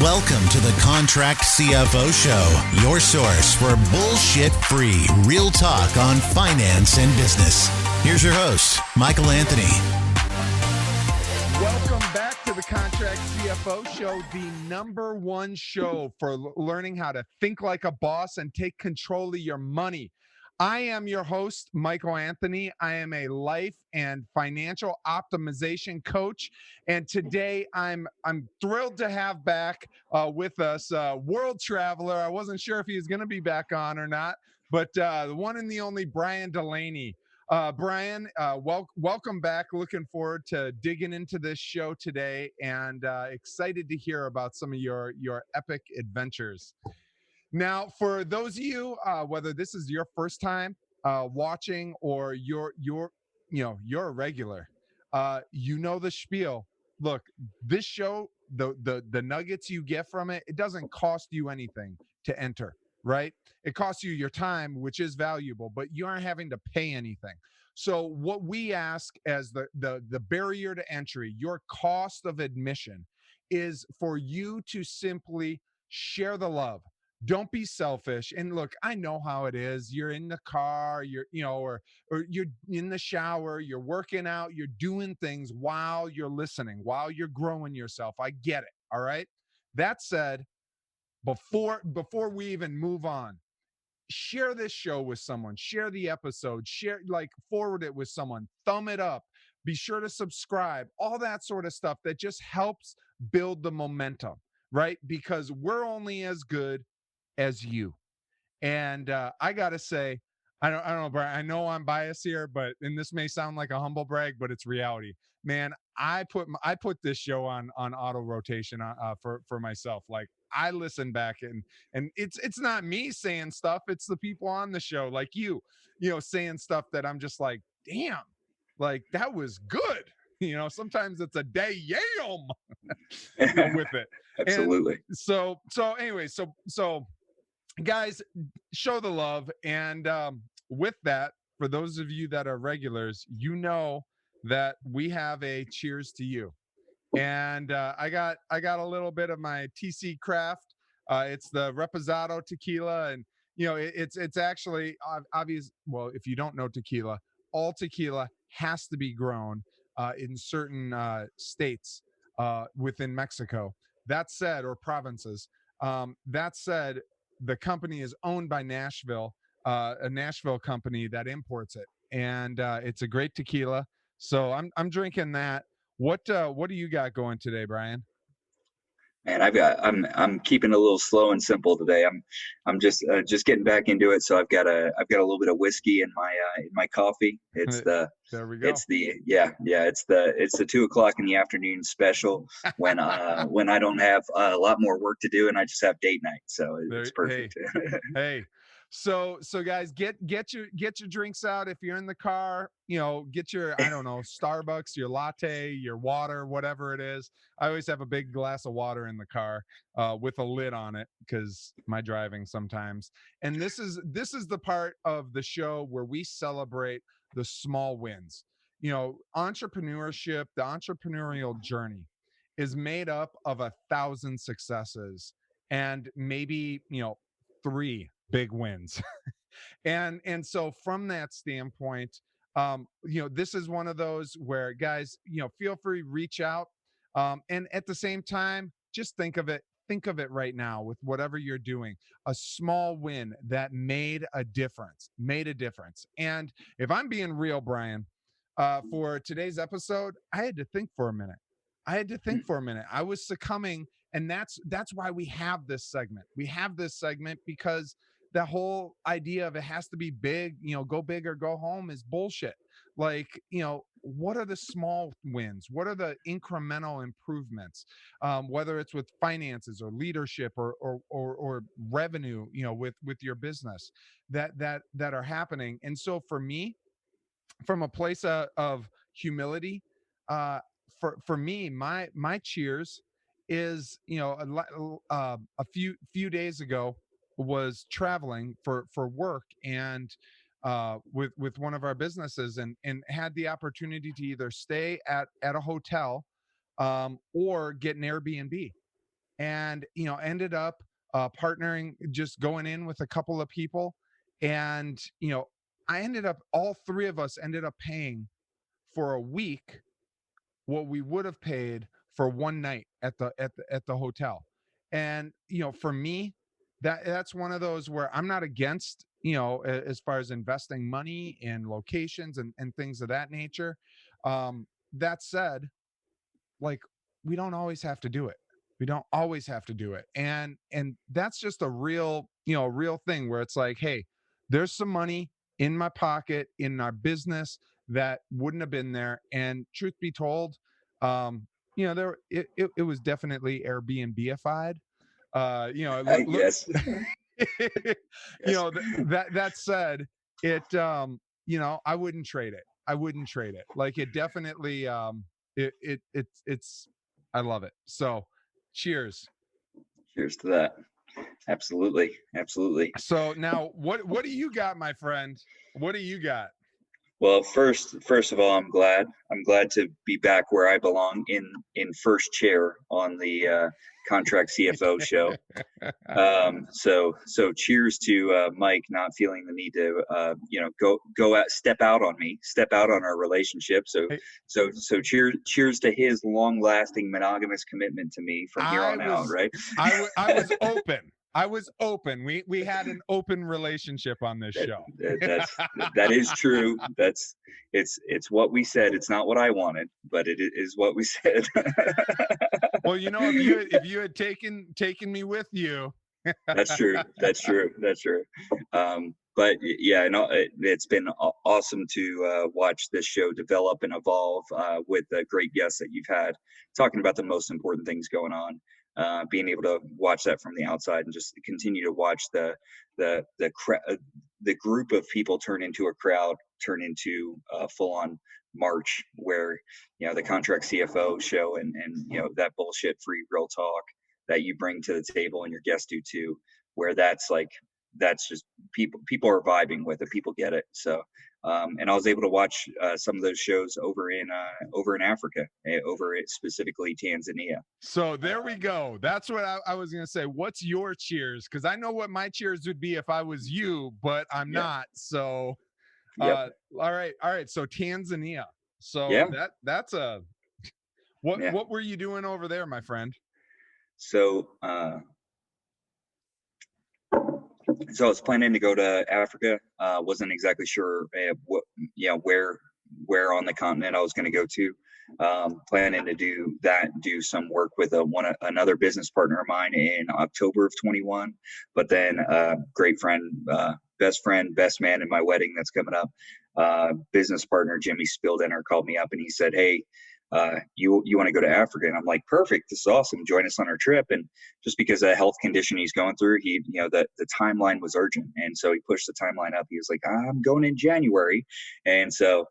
Welcome to the Contract CFO Show, your source for bullshit-free, real talk on finance and business. Here's your host, Michael Anthony. Welcome back to the Contract CFO Show, the number one show for learning how to think like a boss and take control of your money. I am your host, Michael Anthony. I am a life and financial optimization coach. And today I'm thrilled to have back with us world traveler. I wasn't sure if he was going to be back on or not, but the one and the only Brian Delaney. Brian, welcome back. Looking forward to digging into this show today and excited to hear about some of your epic adventures. Now, for those of you, whether this is your first time watching or you're a regular, you know the spiel. Look, this show, the nuggets you get from it, it doesn't cost you anything to enter, right? It costs you your time, which is valuable, but you aren't having to pay anything. So what we ask as the barrier to entry, your cost of admission, is for you to simply share the love. Don't be selfish. And look, I know how it is. You're in the car, or you're in the shower, you're working out, you're doing things while you're listening, while you're growing yourself. I get it. All right. That said, before we even move on, share this show with someone, share the episode, forward it with someone, thumb it up, be sure to subscribe, all that sort of stuff that just helps build the momentum, right? Because we're only as good as you. And I gotta say, I don't know, Brian, I know I'm biased here, and this may sound like a humble brag, but it's reality, man. I put this show on auto rotation for myself. Like, I listen back and it's not me saying stuff, it's the people on the show, like saying stuff that I'm just like, damn, like that was good. Sometimes it's a damn with it. Absolutely. And so guys, show the love. And with that, for those of you that are regulars, you know that we have a cheers to you. And I got a little bit of my TC Craft. It's the Reposado tequila, and it's actually obvious. Well, if you don't know tequila, all tequila has to be grown in certain states within Mexico. That said, or provinces. That said, the company is owned by Nashville, a Nashville company that imports it, and it's a great tequila. So I'm drinking that. What do you got going today, Brian? Man, I'm keeping it a little slow and simple today. I'm just getting back into it. So I've got a little bit of whiskey in my coffee. It's the there we go. It's the it's the 2:00 in the afternoon special when I don't have a lot more work to do and I just have date night. So it's perfect. Hey. So guys, get your drinks out. If you're in the car, get your, I don't know, Starbucks, your latte, your water, whatever it is. I always have a big glass of water in the car with a lid on it because my driving sometimes. And this is the part of the show where we celebrate the small wins. Entrepreneurship, the entrepreneurial journey is made up of 1,000 successes and maybe, 3 big wins. and so from that standpoint, this is one of those where, guys, feel free, reach out. And at the same time, just think of it right now with whatever you're doing, a small win that made a difference. And if I'm being real, Brian, for today's episode, I had to think for a minute. I was succumbing. And that's why we have this segment. Because the whole idea of it has to be big, go big or go home is bullshit. Like, what are the small wins? What are the incremental improvements? Whether it's with finances or leadership or revenue, with your business that are happening. And so for me, from a place of humility, for me, my cheers is, a few days ago was traveling for work and with one of our businesses and had the opportunity to either stay at a hotel or get an Airbnb. and ended up partnering, just going in with a couple of people, and I ended up, all three of us ended up paying for a week what we would have paid for one night at the hotel. And for me, that's one of those where I'm not against, as far as investing money in locations and things of that nature. That said, like, we don't always have to do it. We don't always have to do it. And that's just a real, real thing where it's like, hey, there's some money in my pocket in our business that wouldn't have been there. And truth be told, there it was definitely Airbnb-ified. Look, Yes. Yes. that said, it I wouldn't trade it. I wouldn't trade it. Like, it definitely it's I love it. So cheers. Cheers to that. Absolutely. Absolutely. So now what do you got, my friend? What do you got? Well, first of all, I'm glad to be back where I belong, in first chair on the contract CFO show. So cheers to Mike not feeling the need to go out, step out on our relationship. So Hey, cheers to his long lasting monogamous commitment to me from here I on out. was Right. I was open. I was open. We had an open relationship on this That, show. that is true. It's what we said. It's not what I wanted, but it is what we said. Well, if you had taken me with you. That's true. That's true. That's true. But yeah, no, it's been awesome to watch this show develop and evolve with the great guests that you've had, talking about the most important things going on. Being able to watch that from the outside and just continue to watch the group of people turn into a crowd, turn into a full-on march, where the contract CFO show and that bullshit free real talk that you bring to the table and your guests do too, where that's just people are vibing with it, people get it. So and I was able to watch some of those shows over in Africa, over at specifically Tanzania. So there we go. That's what I was going to say. What's your cheers? Because I know what my cheers would be if I was you, but I'm Yep. not. So Yep. all right. So Tanzania. So Yeah. that's a what Yeah. what were you doing over there, my friend? So so I was planning to go to Africa. Wasn't exactly sure what, where on the continent I was going to go to. Planning to do some work with another business partner of mine in October of 21. But then great friend, best man in my wedding that's coming up, business partner Jimmy Spildiner called me up and he said, "Hey, you want to go to Africa?" And I'm like, "Perfect, this is awesome. Join us on our trip." And just because of the health condition he's going through, the timeline was urgent, and so he pushed the timeline up. He was like, "I'm going in January," and so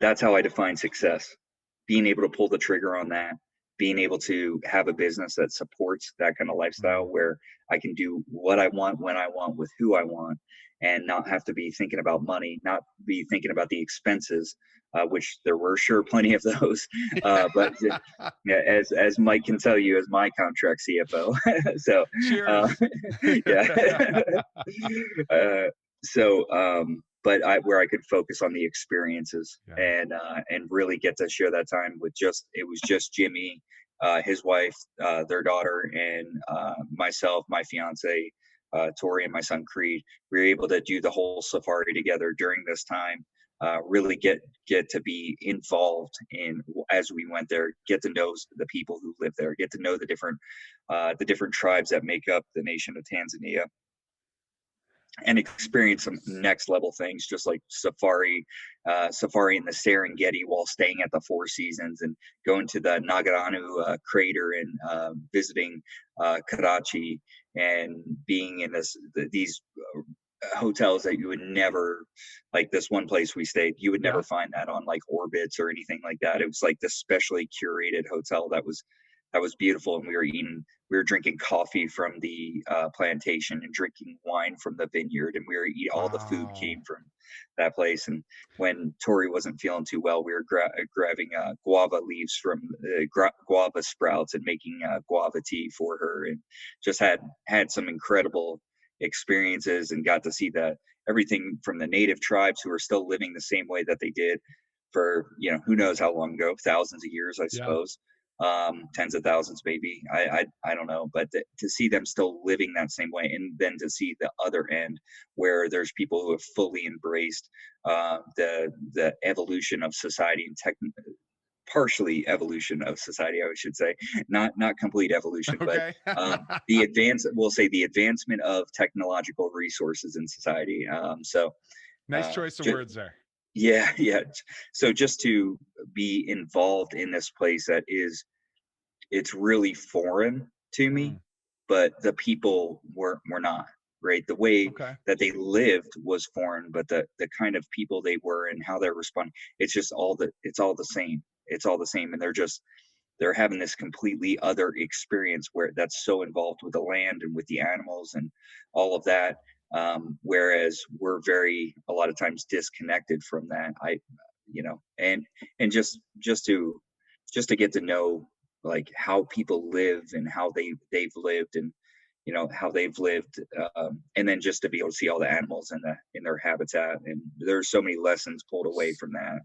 that's how I define success: being able to pull the trigger on that, being able to have a business that supports that kind of lifestyle, where I can do what I want, when I want, with who I want, and not have to be thinking about money, not be thinking about the expenses, which there were sure plenty of those. But yeah, as Mike can tell you, as my contract CFO. So Cheers. yeah. But where I could focus on the experiences, Yeah. and really get to share that time with it was just Jimmy, his wife, their daughter, and myself, my fiance, Tori, and my son Creed. We were able to do the whole safari together during this time. Really get to be involved in, as we went there, get to know the people who live there, get to know the different tribes that make up the nation of Tanzania, and experience some next level things, just like safari in the Serengeti while staying at the Four Seasons, and going to the Nagorano crater, and visiting Karachi, and being in these hotels that you would never, like this one place we stayed, you would never find that on like Orbitz or anything like that. It was like this specially curated hotel that was that was beautiful. And we were drinking coffee from the plantation and drinking wine from the vineyard, and we were eating, all the food Wow. came from that place. And when Tori wasn't feeling too well, we were grabbing guava leaves from guava sprouts and making guava tea for her, and just had some incredible experiences, and got to see that everything from the native tribes who are still living the same way that they did for, who knows how long ago, thousands of years, I Yeah. suppose, tens of thousands, maybe. I don't know, but to see them still living that same way, and then to see the other end where there's people who have fully embraced the evolution of society and partially evolution of society, I should say, not complete evolution, but Okay. we'll say the advancement of technological resources in society. So Nice choice of ju- words there. yeah, yeah. So just to be involved in this place it's really foreign to me, Mm, but the people were not, right. The way okay. that they lived was foreign, but the kind of people they were and how they're responding, it's all the same. It's all the same, and they're having this completely other experience where that's so involved with the land and with the animals and all of that. Whereas we're a lot of times disconnected from that. And just to get to know like how people live and how they've lived, and how they've lived, and then just to be able to see all the animals in their habitat, and there's so many lessons pulled away from that.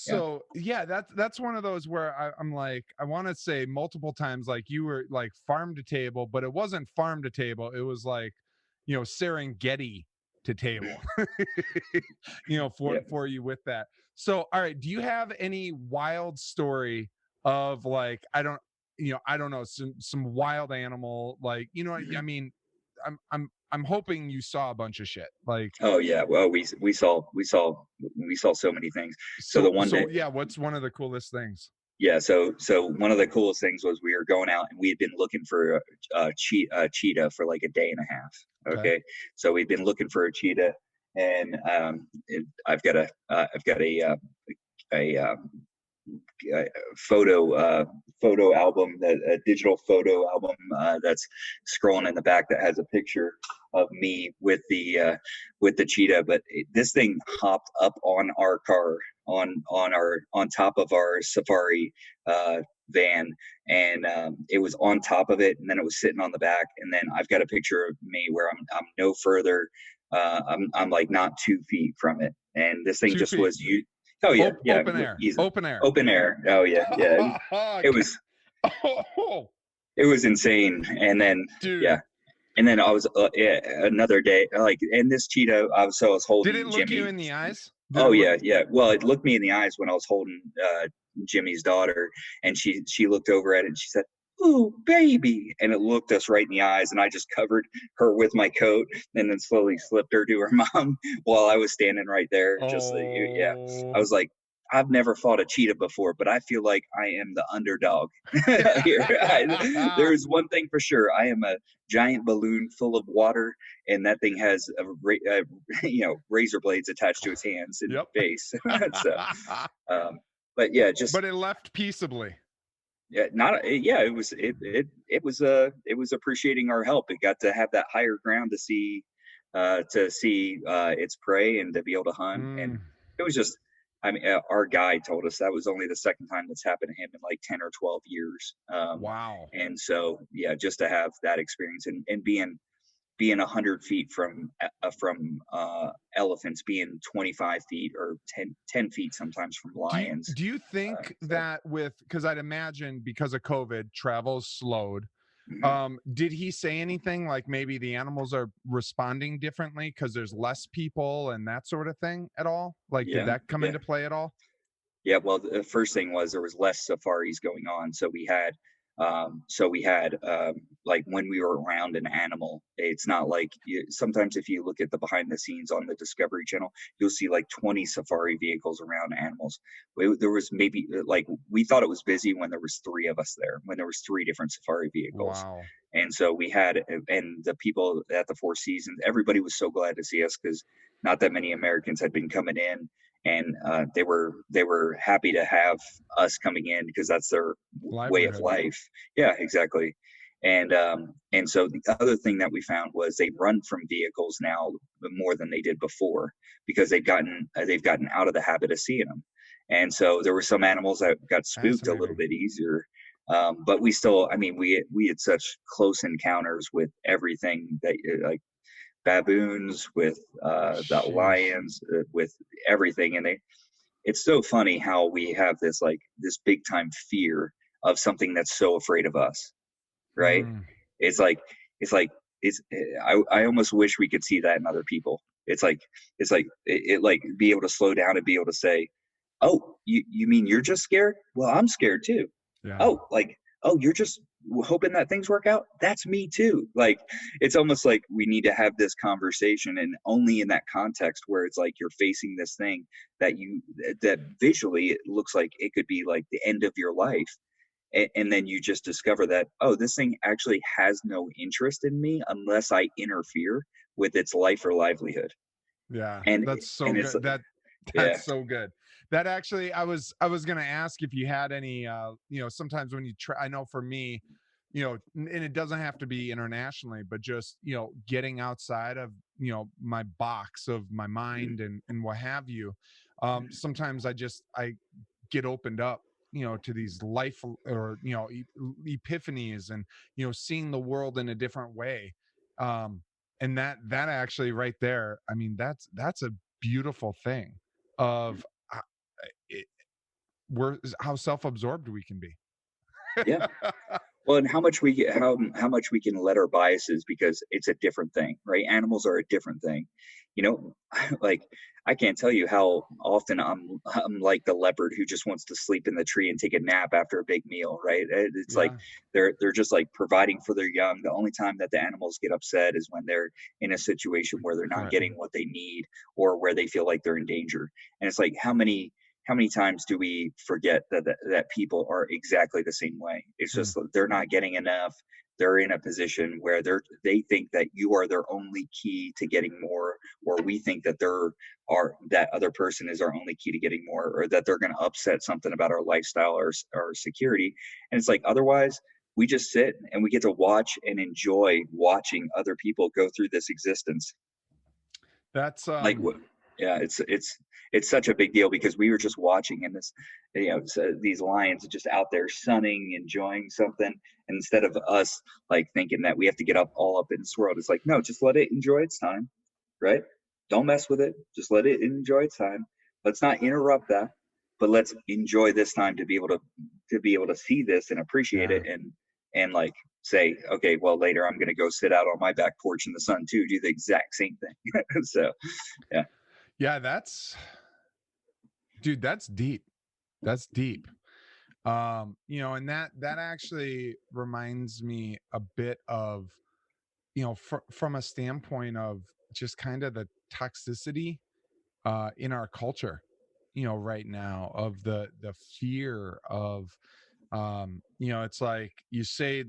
Yeah. So yeah, that's one of those where I'm like, I want to say multiple times, like you were like farm to table, but it wasn't farm to table. It was like, Serengeti to table, Yeah. for you with that. So, all right, do you have any wild story of like, I don't know, some wild animal, like, I mean, I'm hoping you saw a bunch of shit. Like, Oh yeah. Well, we saw so many things. So the one day, yeah, what's one of the coolest things? yeah. So one of the coolest things was we were going out and we had been looking for a cheetah for like a day and a half. Okay. Okay. So we've been looking for a cheetah, and I've got a photo photo album, a digital photo album that's scrolling in the back that has a picture of me with the cheetah. But this thing hopped up on our car, on top of our safari van, and it was on top of it, and then it was sitting on the back, and then I've got a picture of me where I'm no further. I'm like not 2 feet from it, and this thing Two just feet. was you. Oh yeah, yeah, Open air. easy. Open air. Open air. Oh yeah, yeah. It Okay. was Oh, it was insane. And then dude. yeah, and then I was yeah, another day like, and this cheetah. I was Did it holding look you Jimmy. in the eyes? Did it Oh look? yeah, yeah. Well, it looked me in the eyes when I was holding Jimmy's daughter, and she looked over at it and she said, "Ooh, baby," and it looked us right in the eyes, and I just covered her with my coat, and then slowly slipped her to her mom while I was standing right there. Just yeah, I Oh. was like, I've never fought a cheetah before, but I feel like I am the underdog here. There's one thing for sure: I am a giant balloon full of water, and that thing has razor blades attached to its hands and Yep. face. So, um, but yeah, just But it left peaceably. yeah, not yeah. It was appreciating our help. It got to have that higher ground to see its prey and to be able to hunt, and Mm. it was just. I mean, our guide told us that was only the second time that's happened to him in like 10 or 12 years. Wow. And so, yeah, just to have that experience, and being 100 feet from elephants, being 25 feet or 10 feet sometimes from Do you lions. do you think So, that because I'd imagine because of COVID, travel's slowed. mhm. Did he say anything like maybe the animals are responding differently because there's less people and that sort of thing at all? Like, did Yeah, that come yeah. into play at all? Yeah, well, the first thing was there was less safaris going on, so we had like when we were around an animal, it's not like sometimes if you look at the behind the scenes on the Discovery Channel, you'll see like 20 safari vehicles around animals. There was maybe like we thought it was busy when there was three of us there, when there was three different safari vehicles, Wow. and so we had, and the people at the Four Seasons, everybody was so glad to see us because not that many Americans had been coming in. and they were happy to have us coming in because that's their way of Livelihood. life. Yeah, exactly. And so the other thing that we found was they run from vehicles now more than they did before because they've gotten out of the habit of seeing them. And so there were some animals that got spooked a little Fascinating. bit easier, but we still, I mean, we had such close encounters with everything that like baboons, with the Sheesh. lions, with everything, and it's so funny how we have this big time fear of something that's so afraid of us, right? Mm, It's like it's like it's I almost wish we could see that in other people. It's like like be able to slow down and be able to say, "Oh, you mean you're just scared? Well, I'm scared too. yeah. Oh, like, oh, you're just hoping that things work out? That's me too." Like, it's almost like we need to have this conversation, and only in that context where it's like you're facing this thing that visually it looks like it could be like the end of your life, and then you just discover that, oh, this thing actually has no interest in me unless I interfere with its life or livelihood. Yeah. and That's so and it's good. yeah, That's so good. That actually, I was gonna ask if you had any. Sometimes when you try, I know for me, and it doesn't have to be internationally, but just getting outside of my box of my mind and what have you. Sometimes I get opened up to these life or epiphanies and seeing the world in a different way. And that actually right there, I mean, that's a beautiful thing of uh, it, we're how self-absorbed we can be. yeah. Well, and how much we can let our biases, because it's a different thing, right? Animals are a different thing. Like, I can't tell you how often I'm like the leopard who just wants to sleep in the tree and take a nap after a big meal, right? It's like Yeah, they're just like providing for their young. The only time that the animals get upset is when they're in a situation where they're not getting threaten. what they need, or where they feel like they're in danger. And it's like, how many times do we forget that people are exactly the same way? It's Hmm. just that they're not getting enough. They're in a position where they think that you are their only key to getting more, or we think that that other person is our only key to getting more, or that they're going to upset something about our lifestyle or security. And it's like, otherwise, we just sit and we get to watch and enjoy watching other people go through this existence. That's Like, what? Yeah, it's such a big deal because we were just watching, and these lions are just out there sunning, enjoying something, and instead of us like thinking that we have to get up all up in this world, it's like, no, just let it enjoy its time, right? Don't mess with it. Just let it enjoy its time. Let's not interrupt that, but let's enjoy this time to be able to see this and appreciate yeah, it, and like say, okay, well, later I'm going to go sit out on my back porch in the sun too, do the exact same thing. So yeah. yeah. That's dude. That's deep. That's deep. And that actually reminds me a bit of from a standpoint of just kind of the toxicity in our culture right now, of the fear of it's like you say,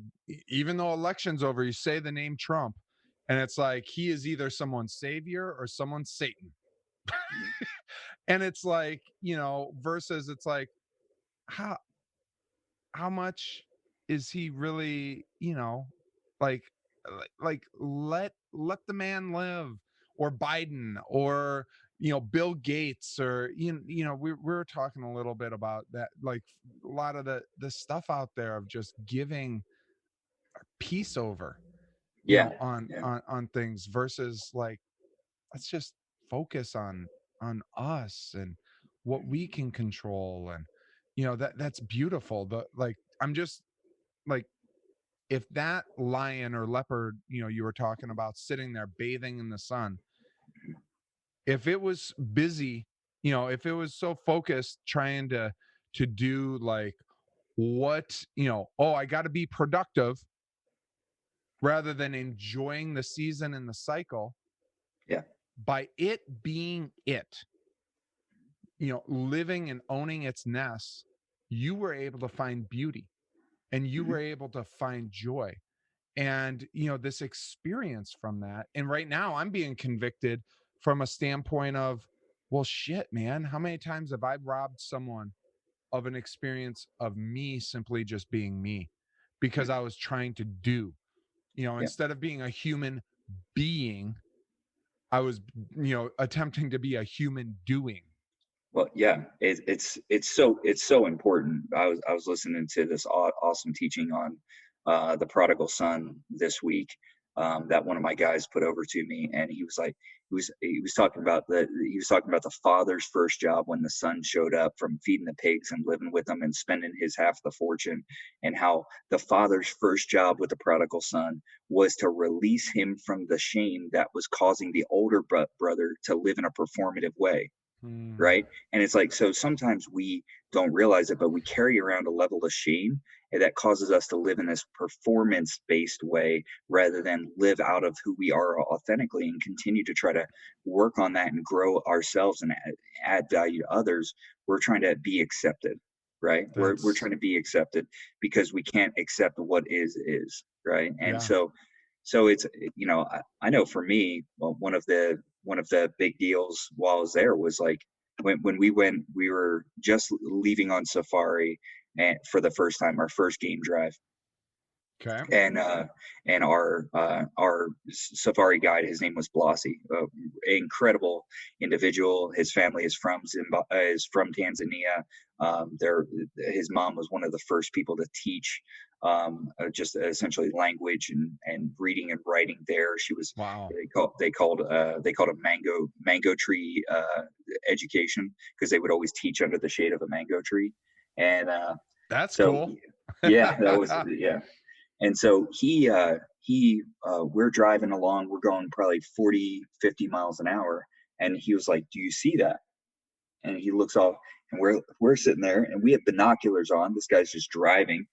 even though election's over, you say the name Trump, and it's like he is either someone's savior or someone's Satan. Mhm. And it's like, versus it's like, how how much is he really, like let the man live, or Biden, or Bill Gates, or we were talking a little bit about that, like a lot of the stuff out there of just giving peace over Yeah. on Yeah. on things, versus like, let's just focus on us and what we can control. And that's beautiful. The like I'm just like, if that lion or leopard you were talking about sitting there bathing in the sun, if it was busy, if it was so focused trying to do like, what, oh, I got to be productive, rather than enjoying the season and the cycle, Yeah. by it being it, living and owning its nest, you were able to find beauty, and you Mhm. were able to find joy, and this experience from that. And right now I'm being convicted from a standpoint of, Well, shit, man. How many times have I robbed someone of an experience of me simply just being me because I was trying to do, Yeah. instead of being a human being, I was, attempting to be a human doing. Well, yeah, it's so important. I was listening to this awesome teaching on the prodigal son this week, that one of my guys put over to me, and he was like, he was talking about the father's first job when the son showed up from feeding the pigs and living with them and spending his half the fortune, and how the father's first job with the prodigal son was to release him from the shame that was causing the older brother to live in a performative way, Mm, right? And it's like, so sometimes we don't realize it, but we carry around a level of shame that causes us to live in this performance based way rather than live out of who we are authentically and continue to try to work on that and grow ourselves and add value to others. We're trying to be accepted, right? We're that's, trying to be accepted because we can't accept what is, right? And yeah. so it's, I know for me, well, one of the big deals while I was there was like, when we were just leaving on safari, and for the first time, our first game drive, Okay. and our safari guide, his name was Blasi, incredible individual. His family is from Tanzania. His mom was one of the first people to teach, just essentially language and reading and writing there. She was, Wow. they called a mango tree education, because they would always teach under the shade of a mango tree. And That's so cool. yeah, that was, yeah. And so we're driving along, we're going probably 40, 50 miles an hour. And he was like, "Do you see that?" And he looks off, and we're sitting there and we have binoculars on. This guy's just driving,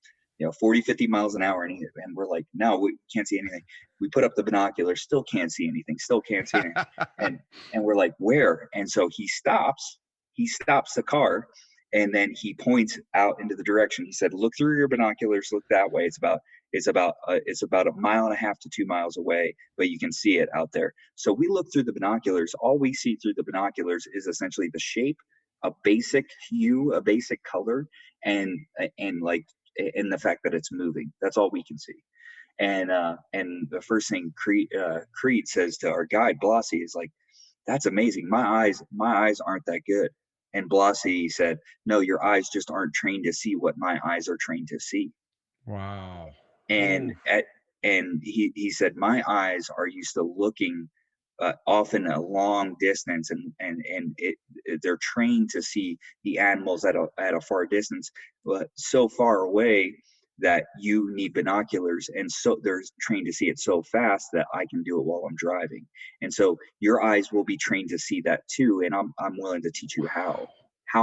40, 50 miles an hour. And we're like, "No, we can't see anything." We put up the binoculars, still can't see anything, still can't see anything. And we're like, "Where?" And so he stops the car, and then he points out into the direction. He said, "Look through your binoculars, look that way. It's about a mile and a half to 2 miles away, but you can see it out there." So we look through the binoculars. All we see through the binoculars is essentially the shape, a basic hue, a basic color, and like, and the fact that it's moving. That's all we can see. And the first thing Creed says to our guide Blasi is like, "That's amazing. My eyes aren't that good." And Blasi said, "No, your eyes just aren't trained to see what my eyes are trained to see." Wow. And Oof. he said, "My eyes are used to looking, often a long distance, they're trained to see the animals at a far distance, but so far away that you need binoculars, and so they're trained to see it so fast that I can do it while I'm driving. And so your eyes will be trained to see that too, and I'm willing to teach you how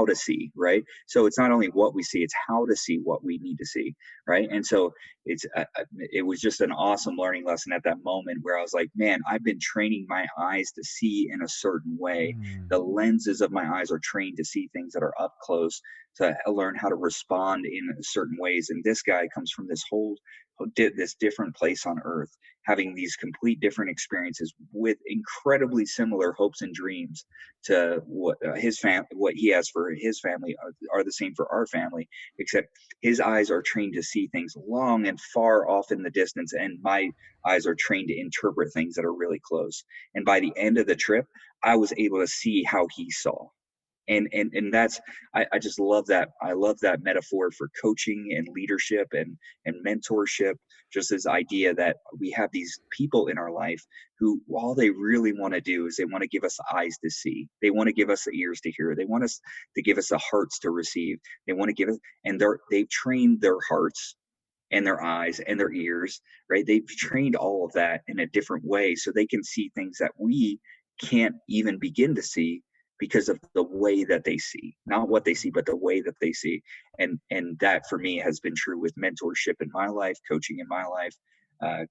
to see, right? So it's not only what we see, it's how to see what we need to see, right? And so it was just an awesome learning lesson at that moment, where I was like, man, I've been training my eyes to see in a certain way. Mm. The lenses of my eyes are trained to see things that are up close, to learn how to respond in certain ways. And this guy comes from this different place on earth, having these complete different experiences with incredibly similar hopes and dreams to what he has for his family are the same for our family, except his eyes are trained to see things long and far off in the distance, and my eyes are trained to interpret things that are really close. And by the end of the trip, I was able to see how he saw. And that's, I just love that. I love that metaphor for coaching and leadership and mentorship. Just this idea that we have these people in our life who, all they really want to do is they want to give us eyes to see. They want to give us the ears to hear. They want us to give us the hearts to receive. They want to give us, and they've trained their hearts and their eyes and their ears, right? They've trained all of that in a different way so they can see things that we can't even begin to see, because of the way that they see, not what they see, but the way that they see. And that for me has been true with mentorship in my life, coaching in my life.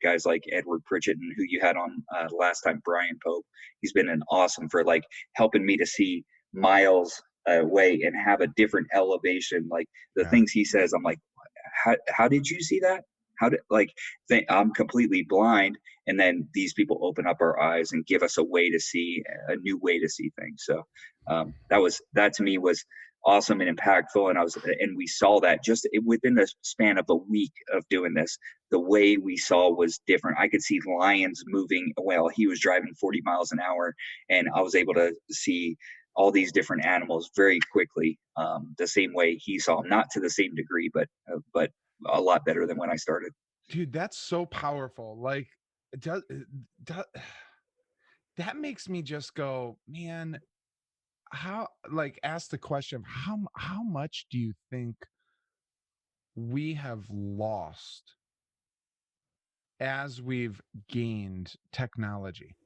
Guys like Edward Pritchett, and who you had on last time, Brian Pope. He's been an awesome for like helping me to see miles away and have a different elevation. Like the Yeah. things he says, I'm like, how did you see that? I'm completely blind. And then these people open up our eyes and give us a new way to see things. So that to me was awesome and impactful. And we saw that just within the span of a week of doing this, the way we saw was different. I could see lions moving while he was driving 40 miles an hour. And I was able to see all these different animals very quickly, the same way he saw them, not to the same degree, but a lot better than when I started. Dude, that's so powerful. Like, does that makes me just go, man, ask the question, how much do you think we have lost as we've gained technology?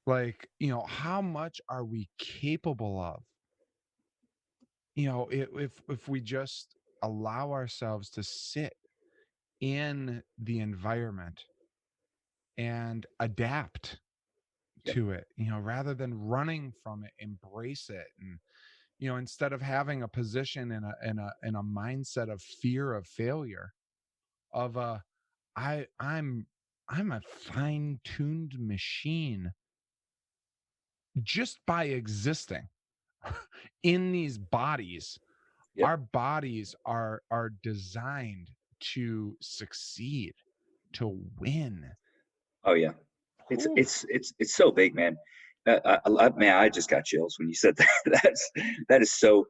Like, how much are we capable of? If we just allow ourselves to sit in the environment and adapt to it, rather than running from it, embrace it. And, instead of having a position in a mindset of fear of failure, of I'm a fine-tuned machine just by existing in these bodies. Yep. Our bodies are designed to succeed, to win. Oh yeah. It's so big, man. Man, I just got chills when you said that. That is so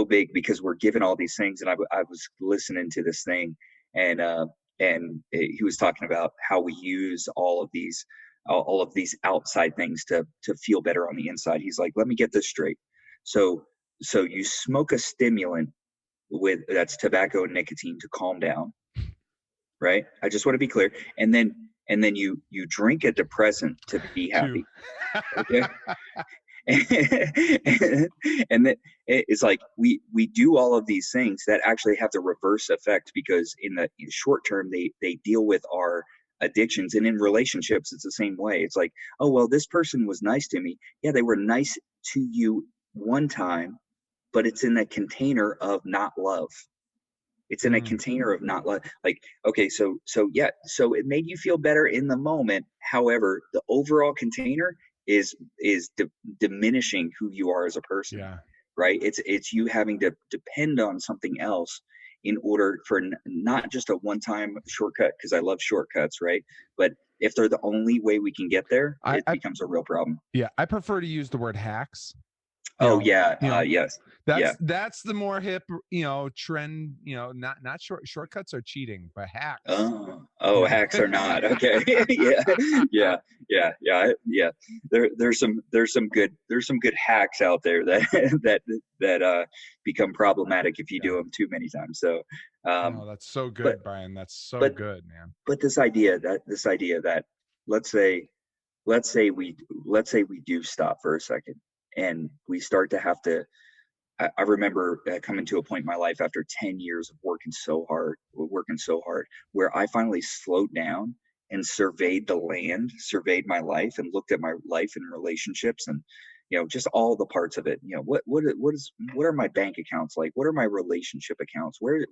big, because we're given all these things. And I was listening to this thing, and he was talking about how we use all of these outside things to feel better on the inside. He's like, let me get this straight. So you smoke a stimulant that's tobacco and nicotine to calm down, right? I just want to be clear. And then you drink a depressant to be happy. Okay. And then it's like we do all of these things that actually have the reverse effect, because in the short term they deal with our addictions. And in relationships it's the same way. It's like, oh well, this person was nice to me. Yeah, they were nice to you one time, but it's in a container of not love. It's in a container of not love. Like, okay, so it made you feel better in the moment. However, the overall container is diminishing who you are as a person. Yeah. Right. It's you having to depend on something else in order for not just a one-time shortcut, because I love shortcuts, right? But if they're the only way we can get there, it becomes a real problem. Yeah, I prefer to use the word hacks. Yes. That's the more hip, trend. Not shortcuts are cheating, but hacks. Hacks are not. Okay. Yeah. There's some good hacks out there that become problematic if you do them too many times. So that's so good, Brian. That's so good, man. But this idea that let's say we do stop for a second, and we start to have to. I remember coming to a point in my life after 10 years of working so hard, where I finally slowed down and surveyed the land, surveyed my life, and looked at my life and relationships, and just all the parts of it. What are my bank accounts like? What are my relationship accounts? Where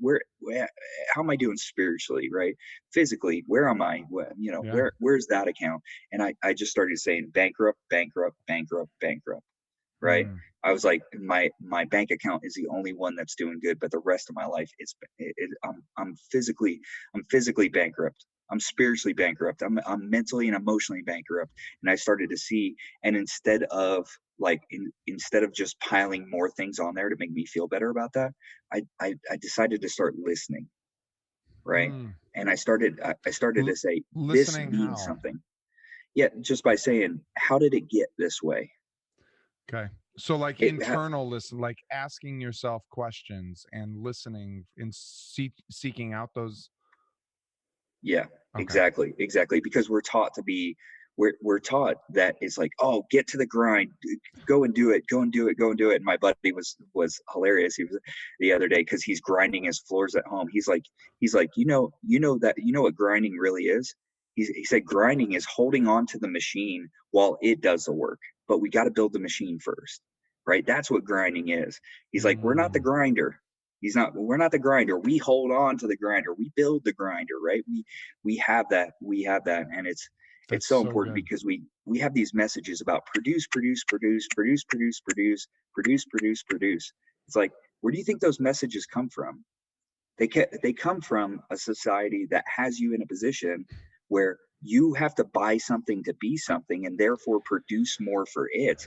how am I doing spiritually, right? Physically, where am I? Where's that account? And I just started saying bankrupt. Right. I was like, my bank account is the only one that's doing good, but the rest of my life I'm physically bankrupt. I'm spiritually bankrupt. I'm mentally and emotionally bankrupt. And I started to see, and instead of just piling more things on there to make me feel better about that, I decided to start listening. Right. And I started to say, this means something. Yeah. Just by saying, how did it get this way? Okay. So like internal listen, like asking yourself questions and listening and seeking out those. Yeah, okay. Exactly. Because we're taught that it's like, oh, get to the grind, go and do it. And my buddy was hilarious. He was the other day, because he's grinding his floors at home. He's like, what grinding really is? He said grinding is holding on to the machine while it does the work, but we got to build the machine first, right? That's what grinding is. He's like, we're not the grinder. we're not the grinder. We hold on to the grinder. We build the grinder, right? We have that. And it's That's so so important good. because we have these messages about produce, produce, produce, produce, produce, produce, produce, produce, produce. It's like, where do you think those messages come from? They come from a society that has you in a position where you have to buy something to be something and therefore produce more for it.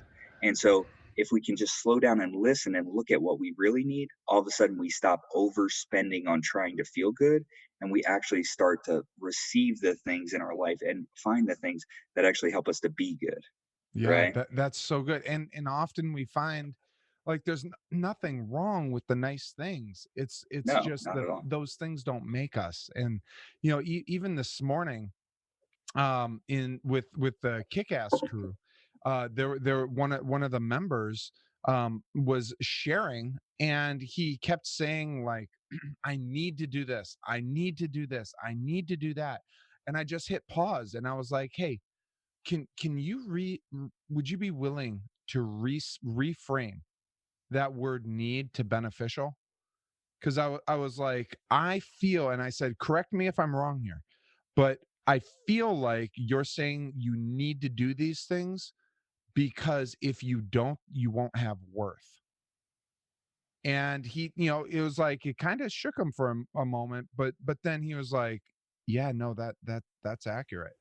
And so if we can just slow down and listen and look at what we really need, all of a sudden we stop overspending on trying to feel good, and we actually start to receive the things in our life and find the things that actually help us to be good, Yeah, right? that's so good. And often we find like there's nothing wrong with the nice things. It's No, just not that at all. those things don't make us. And even this morning, in with the kick-ass crew, there one of the members was sharing, and he kept saying like, I need to do this, I need to do this, I need to do that. And I just hit pause and I was like, hey, can you would you be willing to reframe that word need to beneficial? Because I was like, I feel, and I said, correct me if I'm wrong here, but I feel like you're saying you need to do these things because if you don't, you won't have worth. And he, it was like it kind of shook him for a moment, but then he was like, yeah, no, that's accurate.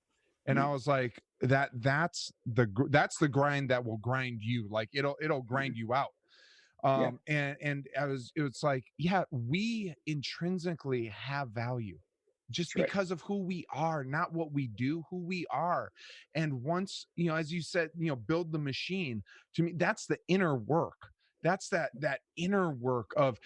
And I Mhm, was like, that's the grind that will grind you. Like it'll mhm. grind you out. Yeah, And it was like, yeah, we intrinsically have value just that's right. because of who we are, not what we do, who we are. And once, as you said, build the machine. To me, that's the inner work. That's that inner work of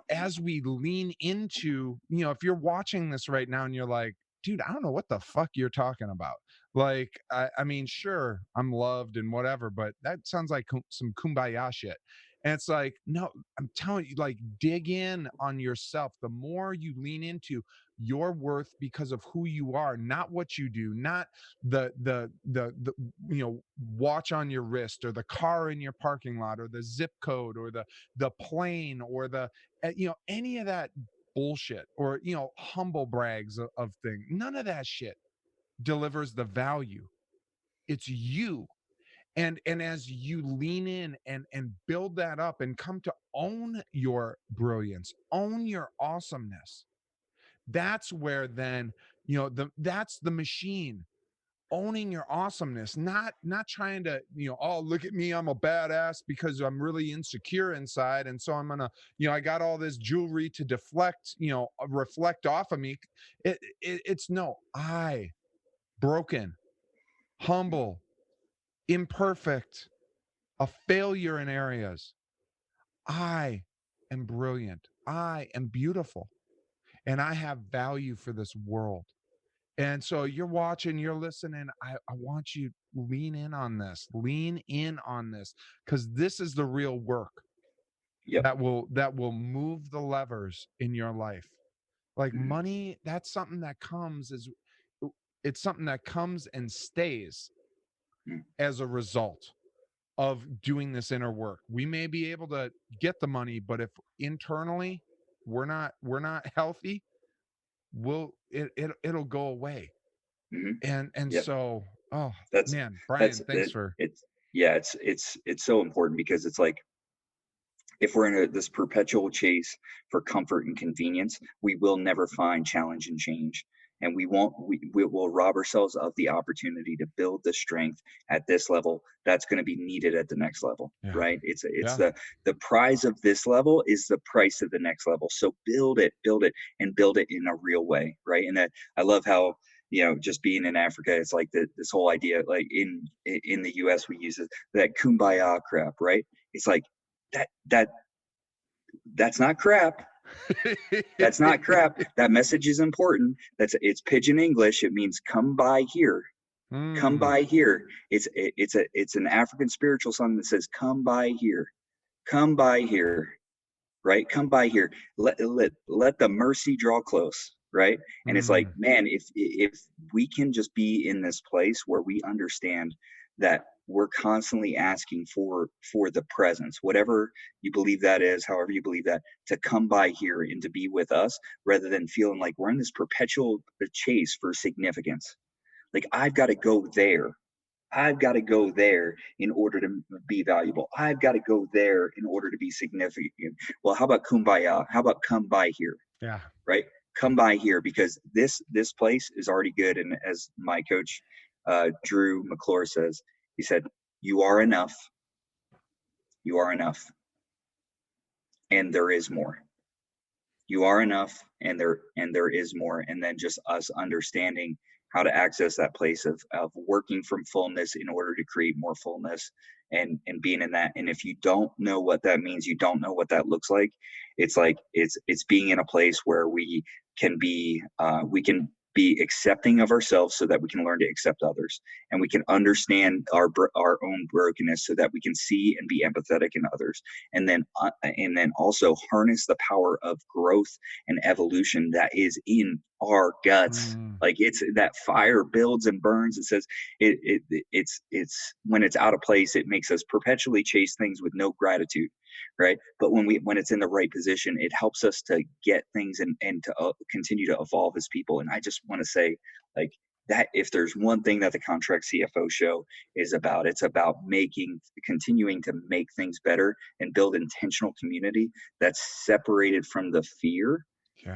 as we lean into, if you're watching this right now and you're like, dude, I don't know what the fuck you're talking about. Like, I mean, sure, I'm loved and whatever, but that sounds like some kumbaya shit. And it's like, no, I'm telling you, like, dig in on yourself. The more you lean into your worth because of who you are, not what you do, not the watch on your wrist or the car in your parking lot or the zip code or the plane or the any of that bullshit, or humble brags of things. None of that shit delivers the value. It's you. And as you lean in and build that up and come to own your brilliance, own your awesomeness, that's where then that's the machine owning your awesomeness, not trying to oh, look at me, I'm a badass because I'm really insecure inside, and so I'm gonna I got all this jewelry to deflect reflect off of me. It's no, I broken, humble, imperfect, a failure in areas. I am brilliant. I am beautiful. And I have value for this world. And so you're watching, you're listening. I want you lean in on this. Lean in on this. Because this is the real work Yep. that will move the levers in your life. Like Mhm, money, that's something that comes as it's something that comes and stays mhm, as a result of doing this inner work. We may be able to get the money, but if internally we're not healthy, it'll go away. mhm. And Yep. so, oh That's man, Brian, that's thanks it. for Yeah, it's so important because it's like if we're in this perpetual chase for comfort and convenience, we will never find challenge and change. And we will rob ourselves of the opportunity to build the strength at this level that's going to be needed at the next level, yeah, right? It's yeah. the prize of this level is the price of the next level. So build it, and build it in a real way, right? And that I love how just being in Africa, it's like this whole idea, like in the U.S. we use that kumbaya crap, right? It's like that that's not crap. That's not crap. That message is important. It's pigeon English. It means come by here. Come mm, by here. It's an African spiritual song that says come by here. Come by here. Right? Come by here. Let the mercy draw close. Right? And it's like, mm, man, if we can just be in this place where we understand that we're constantly asking for the presence, whatever you believe that is, however you believe that, to come by here and to be with us, rather than feeling like we're in this perpetual chase for significance. Like, I've got to go there. I've got to go there in order to be valuable. I've got to go there in order to be significant. Well, how about kumbaya? How about come by here? Yeah. Right? Come by here, because this place is already good. And as my coach, Drew McClure, says, he said, you are enough. You are enough. And there is more. You are enough, and there is more. And then just us understanding how to access that place of working from fullness in order to create more fullness, and being in that. And if you don't know what that means, you don't know what that looks like. It's like it's being in a place where we can be accepting of ourselves, so that we can learn to accept others, and we can understand our own brokenness, so that we can see and be empathetic in others, and then also harness the power of growth and evolution that is in our guts. Like, it's that fire builds and burns. It says it's when it's out of place, it makes us perpetually chase things with no gratitude, right? But when it's in the right position, it helps us to get things and to continue to evolve as people. And I just want to say, like, that if there's one thing that the Contract CFO show is about, it's about continuing to make things better and build intentional community that's separated from the fear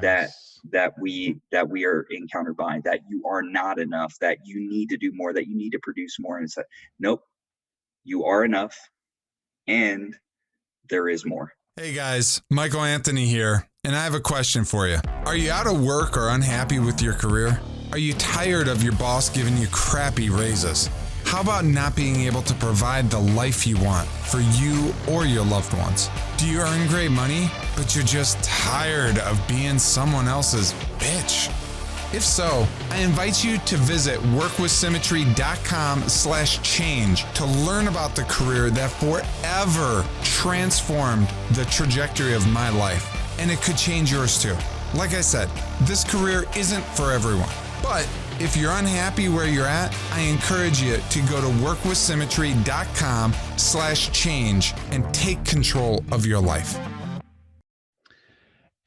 that we are encountered by, that you are not enough, that you need to do more, that you need to produce more. And it's like, nope, you are enough, and there is more. Hey guys, Michael Anthony here, and I have a question for you. Are you out of work or unhappy with your career? Are you tired of your boss giving you crappy raises? How about not being able to provide the life you want for you or your loved ones? Do you earn great money, but you're just tired of being someone else's bitch? If so, I invite you to visit workwithsymmetry.com/change to learn about the career that forever transformed the trajectory of my life. And it could change yours too. Like I said, this career isn't for everyone. But if you're unhappy where you're at, I encourage you to go to workwithsymmetry.com/change and take control of your life.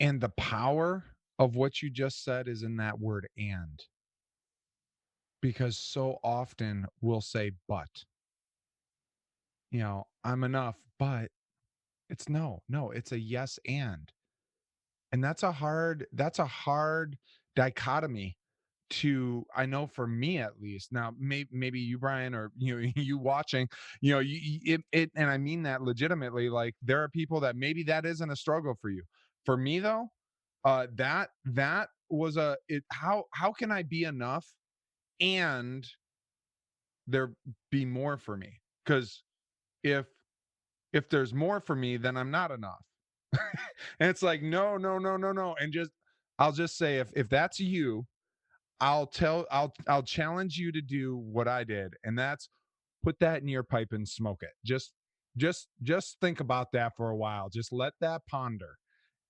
And the power of what you just said is in that word "and." Because so often we'll say "but." I'm enough, but it's no, it's a yes and. And that's a hard dichotomy I know, for me at least. Now, maybe you, Brian, or you watching, and I mean that legitimately. Like, there are people that maybe that isn't a struggle for you. For me though, that was how can I be enough and there be more for me? Because if there's more for me, then I'm not enough. And it's like, no. And I'll just say, if that's you, I'll challenge you to do what I did, and that's put that in your pipe and smoke it. Just think about that for a while. Just let that ponder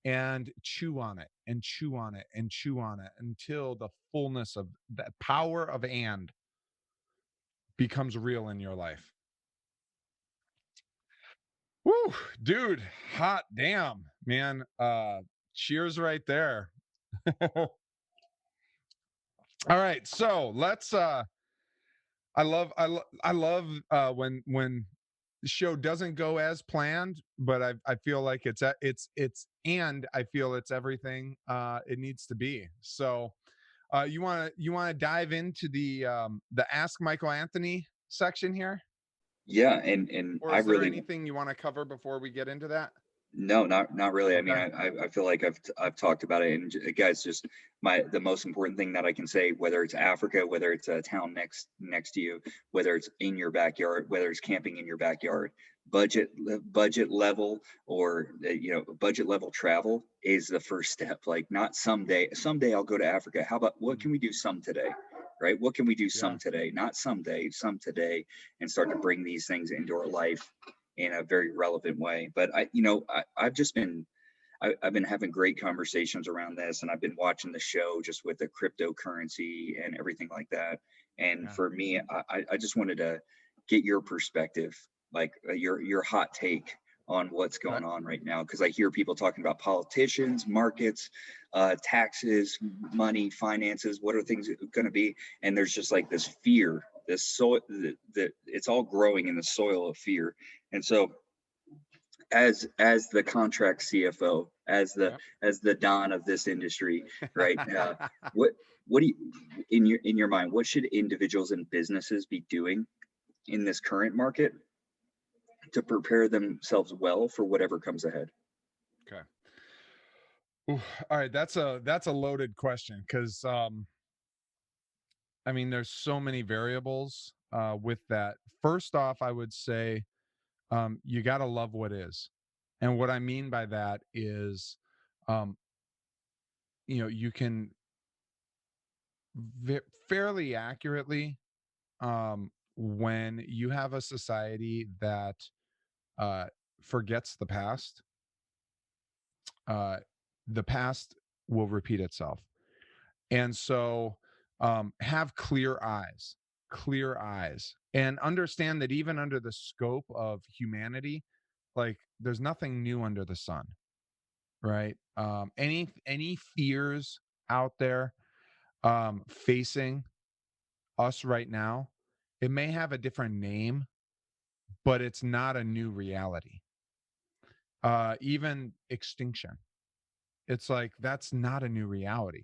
and chew on it and chew on it and chew on it until the fullness of that power of "and" becomes real in your life. Woo, dude, hot damn, man. Cheers right there. All right, so let's I love when the show doesn't go as planned, but I feel like it's and I feel it's everything it needs to be. So you want to dive into the Ask Michael Anthony section here? Yeah, and Or is there anything you want to cover before we get into that? No, not really. Okay. I mean, I feel like I've talked about it, and guys, just the most important thing that I can say, whether it's Africa, whether it's a town next to you, whether it's in your backyard, whether it's camping in your backyard, budget level, or budget level travel is the first step. Like, not someday I'll go to Africa. How about, what can we do some today? Right? What can we do some today? Not someday, some today, and start to bring these things into our life in a very relevant way. But I've been having great conversations around this, and I've been watching the show just with the cryptocurrency and everything like that. And for me, I just wanted to get your perspective, like your hot take on what's going on right now, because I hear people talking about politicians, markets, taxes, money, finances. What are things going to be? And there's just like this fear, this soil that it's all growing in the soil of fear. And so, as the contract CFO, as the Don of this industry, right? What do you, in your mind, what should individuals and businesses be doing in this current market to prepare themselves well for whatever comes ahead? Okay. Ooh, all right, that's a loaded question, because I mean, there's so many variables with that. First off, I would say you got to love what is, and what I mean by that is, um, you can fairly accurately, when you have a society that uh, forgets uh, the past will repeat itself. And so have clear eyes, and understand that even under the scope of humanity, like there's nothing new under the sun, right? Any fears out there facing us right now, it may have a different name, but it's not a new reality. Even extinction, it's like that's not a new reality.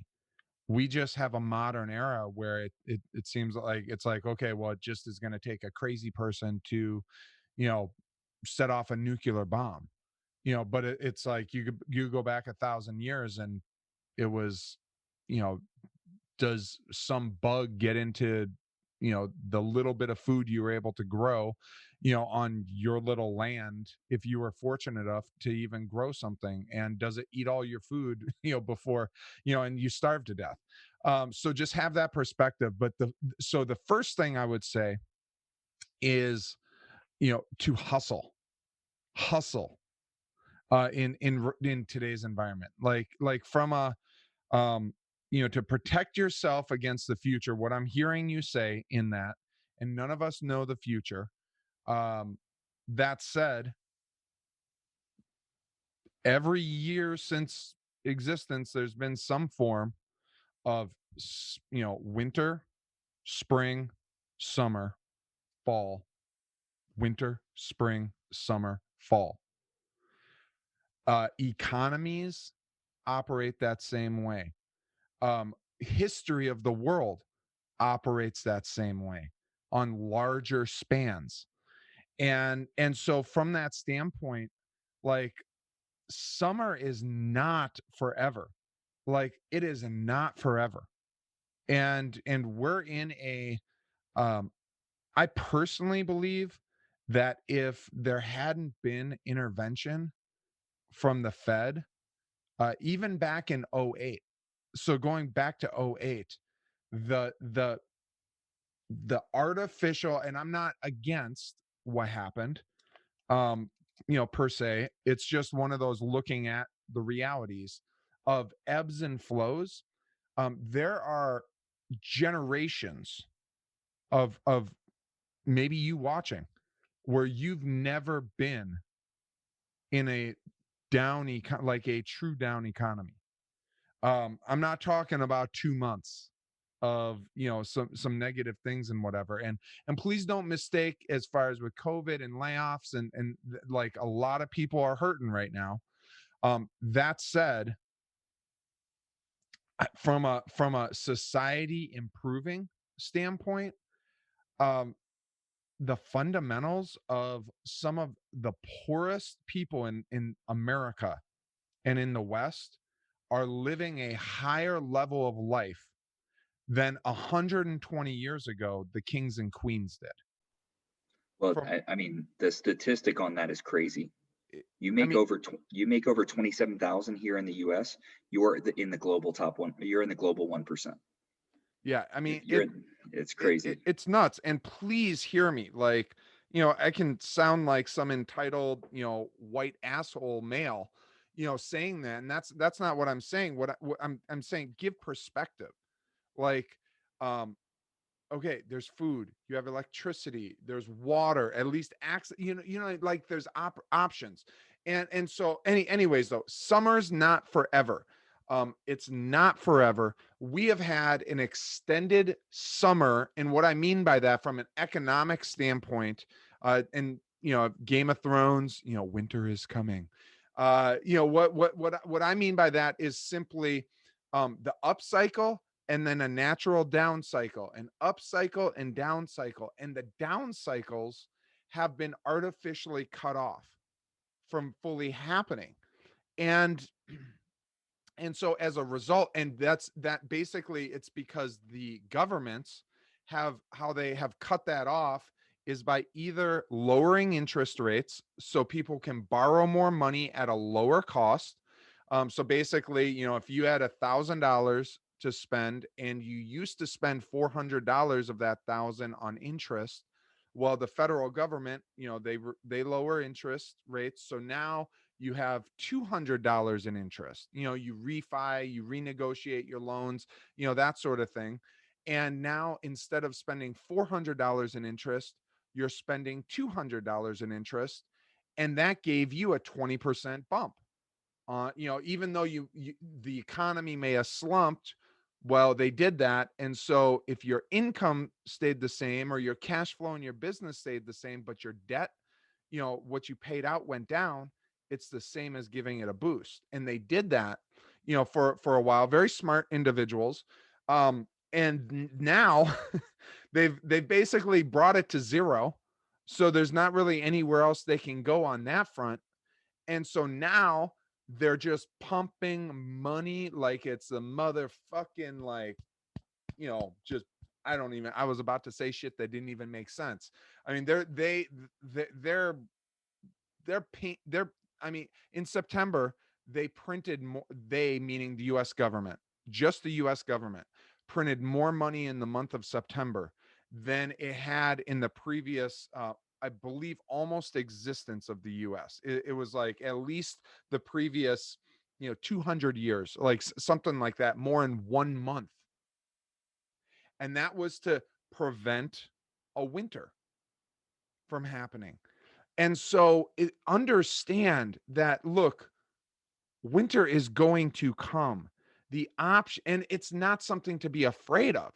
We just have a modern era where it seems like it's like, okay, well, it just is going to take a crazy person to, you know, set off a nuclear bomb, but it's like you go back 1,000 years and it was, you know, does some bug get into, the little bit of food you were able to grow, on your little land, if you were fortunate enough to even grow something, and does it eat all your food, before, and you starve to death? So just have that perspective. But the first thing I would say is, to hustle in today's environment, like from a, to protect yourself against the future. What I'm hearing you say in that, and none of us know the future. Um, that said, every year since existence, there's been some form of, winter, spring, summer, fall, winter, spring, summer, fall. Economies operate that same way. History of the world operates that same way on larger spans. And so from that standpoint, like, summer is not forever. Like, it is not forever. And we're in a, um I personally believe that if there hadn't been intervention from the Fed, even back in '08, so going back to '08, the the the artificial, and I'm not against what happened, um per se, it's just one of those looking at the realities of ebbs and flows. There are generations of maybe you watching where you've never been in a like a true down economy. I'm not talking about 2 months of, some negative things and whatever. And please don't mistake, as far as with COVID and layoffs, and like a lot of people are hurting right now. That said, from a society improving standpoint, um, the fundamentals of some of the poorest people in America and in the West are living a higher level of life than 120 years ago the kings and queens did. Well, From I mean, the statistic on that is crazy. You I make mean, over you make over 27,000 here in the U.S. You're in the global top one. You're in the global 1%. yeah, I mean, It's crazy. it's nuts. And please hear me. Like, I can sound like some entitled, white asshole male, saying that, and that's not what I'm saying. What I'm saying, give perspective. Like, um okay, there's food, you have electricity, there's water, at least access, like there's options. And so anyways though, summer's not forever. It's not forever. We have had an extended summer, and what I mean by that from an economic standpoint, and Game of Thrones, winter is coming. What I mean by that is simply the upcycle and then a natural down cycle, an up cycle and down cycle. And the down cycles have been artificially cut off from fully happening. And and so as a result, and that basically it's because the governments have, how they have cut that off is by either lowering interest rates so people can borrow more money at a lower cost. So basically, if you had $1,000 to spend and you used to spend $400 of that thousand on interest, well, the federal government, they lower interest rates, so now you have $200 in interest. You refi, you renegotiate your loans, that sort of thing. And now instead of spending $400 in interest, you're spending $200 in interest. And that gave you a 20% bump. Even though the economy may have slumped, well, they did that. And so if your income stayed the same or your cash flow in your business stayed the same, but your debt, what you paid out went down, it's the same as giving it a boost. And they did that, for a while. Very smart individuals. And now they've basically brought it to zero. So there's not really anywhere else they can go on that front. And so now they're just pumping money like it's the motherfucking, like, just, I was about to say shit that didn't even make sense. I mean, they're I mean, in September, they printed more, they meaning the US government, just the US government printed more money in the month of September than it had in the previous, I believe, almost existence of the US. It was like at least the previous, 200 years, like something like that, more in 1 month. And that was to prevent a winter from happening. And so understand that, look, winter is going to come. The option, and it's not something to be afraid of.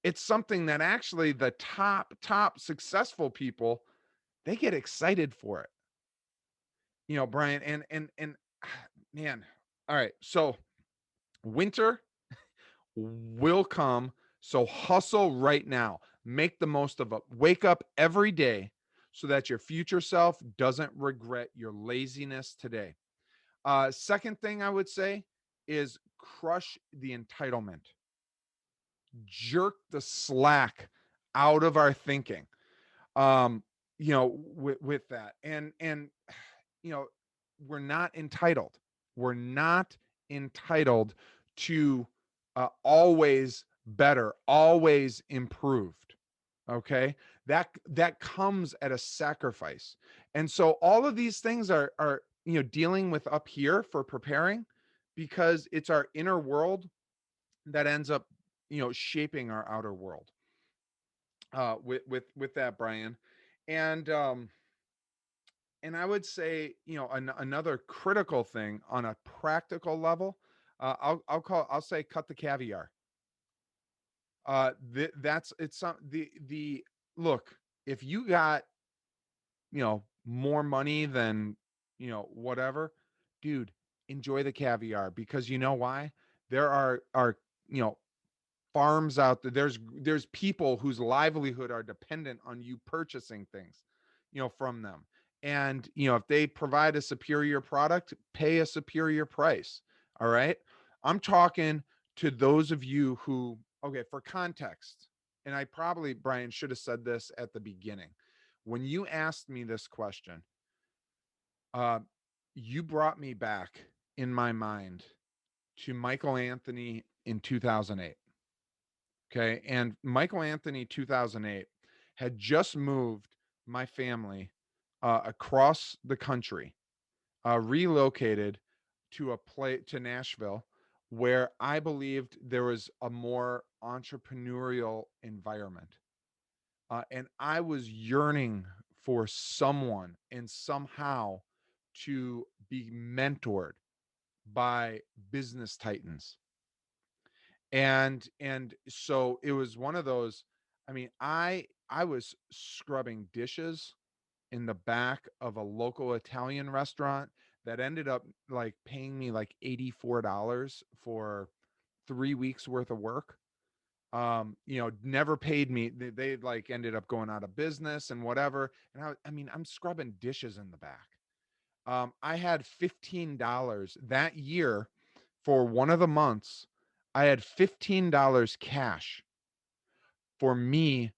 It's something that actually the top successful people, they get excited for it. Brian, and man, all right. So winter will come. So hustle right now. Make the most of it. Wake up every day so that your future self doesn't regret your laziness today. Second thing I would say is crush the entitlement. Jerk the slack out of our thinking. With that. And we're not entitled. We're not entitled to always better, always improved. Okay, that comes at a sacrifice. And so all of these things are dealing with up here for preparing, because it's our inner world that ends up shaping our outer world. With that, Brian. And um and I would say, another critical thing on a practical level, I'll say cut the caviar. That's it's some the look, if you got, more money than, whatever, dude, enjoy the caviar, because you know why? There are you know farms out there. There's people whose livelihood are dependent on you purchasing things, from them. And if they provide a superior product, pay a superior price. All right. I'm talking to those of you who, okay, for context, and I probably, Brian, should have said this at the beginning. When you asked me this question, uh, you brought me back in my mind to Michael Anthony in 2008. Okay. And Michael Anthony 2008 had just moved my family across the country, relocated to Nashville, where I believed there was a more entrepreneurial environment. And I was yearning for someone and somehow to be mentored by business titans. And so it was one of those. I mean, I was scrubbing dishes in the back of a local Italian restaurant that ended up like paying me like $84 for 3 weeks worth of work. Never paid me. They like ended up going out of business and whatever. And I mean, I'm scrubbing dishes in the back. I had $15 that year for one of the months. I had $15 cash for me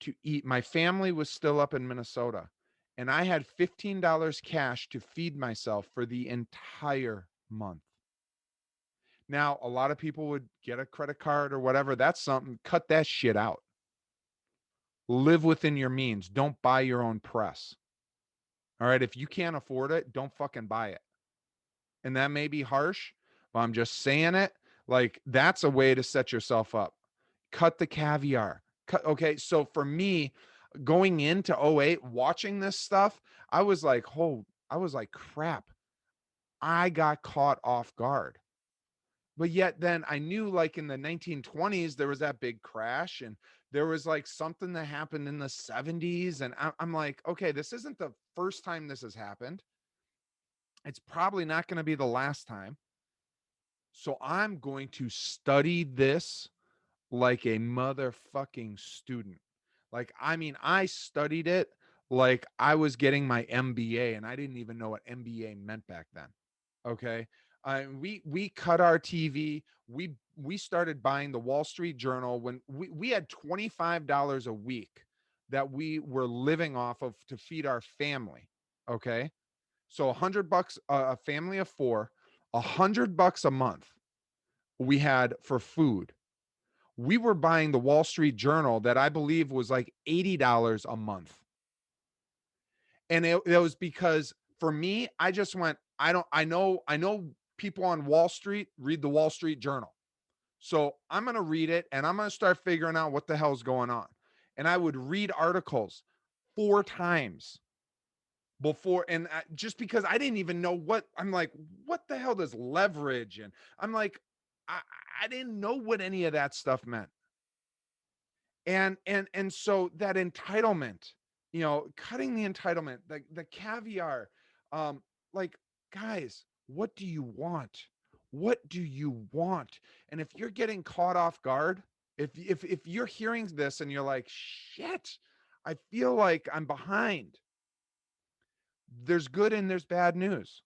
to eat. My family was still up in Minnesota, and I had $15 cash to feed myself for the entire month. Now, a lot of people would get a credit card or whatever. That's something, cut that shit out. Live within your means. Don't buy your own press. All right. If you can't afford it, don't fucking buy it. And that may be harsh, but I'm just saying it. Like, that's a way to set yourself up. Cut the caviar. Okay. So for me, going into 08, watching this stuff, I was like, crap. I got caught off guard. But yet then I knew, like, in the 1920s, there was that big crash, and there was like something that happened in the 70s. And I'm like, okay, this isn't the first time this has happened. It's probably not going to be the last time. So I'm going to study this like a motherfucking student. Like, I mean, I studied it like I was getting my MBA, and I didn't even know what MBA meant back then. Okay. We cut our TV. We started buying the Wall Street Journal when we had $25 a week that we were living off of to feed our family. Okay. So $100, a family of four, $100 a month we had for food. We were buying the Wall Street Journal that I believe was like $80 a month. And it was because for me, I just went, I know people on Wall Street read the Wall Street Journal. So I'm going to read it, and I'm going to start figuring out what the hell's going on. And I would read articles 4 times before. And just because I didn't even know what, I'm like, what the hell does leverage? And I'm like, I didn't know what any of that stuff meant. And so that entitlement, cutting the entitlement, the caviar, like, guys, what do you want? What do you want? And if you're getting caught off guard, if you're hearing this and you're like, shit, I feel like I'm behind. There's good and there's bad news.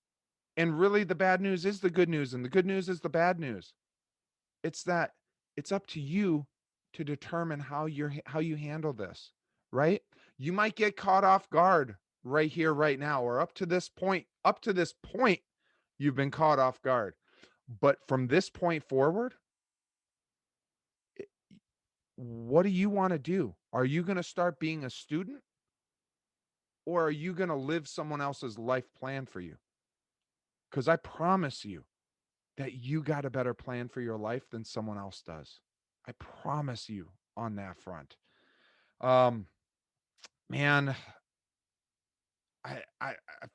And really, the bad news is the good news, and the good news is the bad news. It's that it's up to you to determine how you handle this, right? You might get caught off guard right here, right now, or up to this point, you've been caught off guard. But from this point forward, what do you want to do? Are you going to start being a student, or are you going to live someone else's life plan for you? Because I promise you that you got a better plan for your life than someone else does. I promise you on that front. Man, I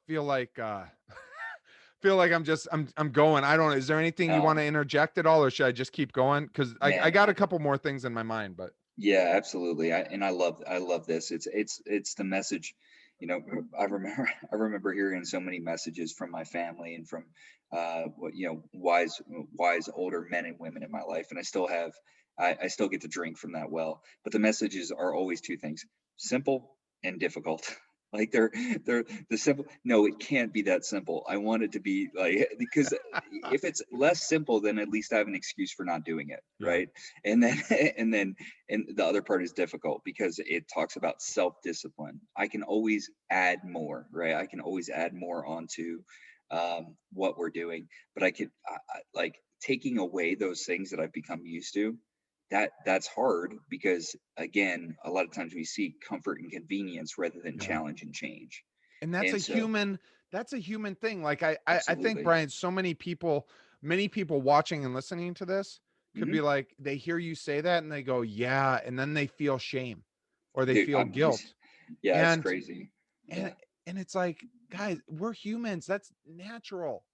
feel like I'm going. I don't know. Is there anything you want to interject at all, or should I just keep going? Because I got a couple more things in my mind, but yeah, absolutely. I love this. It's the message. I remember hearing so many messages from my family and from wise older men and women in my life, and I still get to drink from that well. But the messages are always 2 things: simple and difficult. Like they're the simple. No, it can't be that simple. I want it to be like, because if it's less simple, then at least I have an excuse for not doing it, right? And then and the other part is difficult because it talks about self-discipline. I can always add more, right? I can always add more onto what we're doing, but I like taking away those things that I've become used to. That's hard because, again, a lot of times we seek comfort and convenience rather than challenge and change. And that's a human thing. Like I think, Brian, so many people many people watching and listening to this could Mhm. be like, they hear you say that and they go, yeah, and then they feel shame or they Dude, feel guilt. yeah, it's And crazy. and Yeah. and it's like, guys, we're humans. That's natural.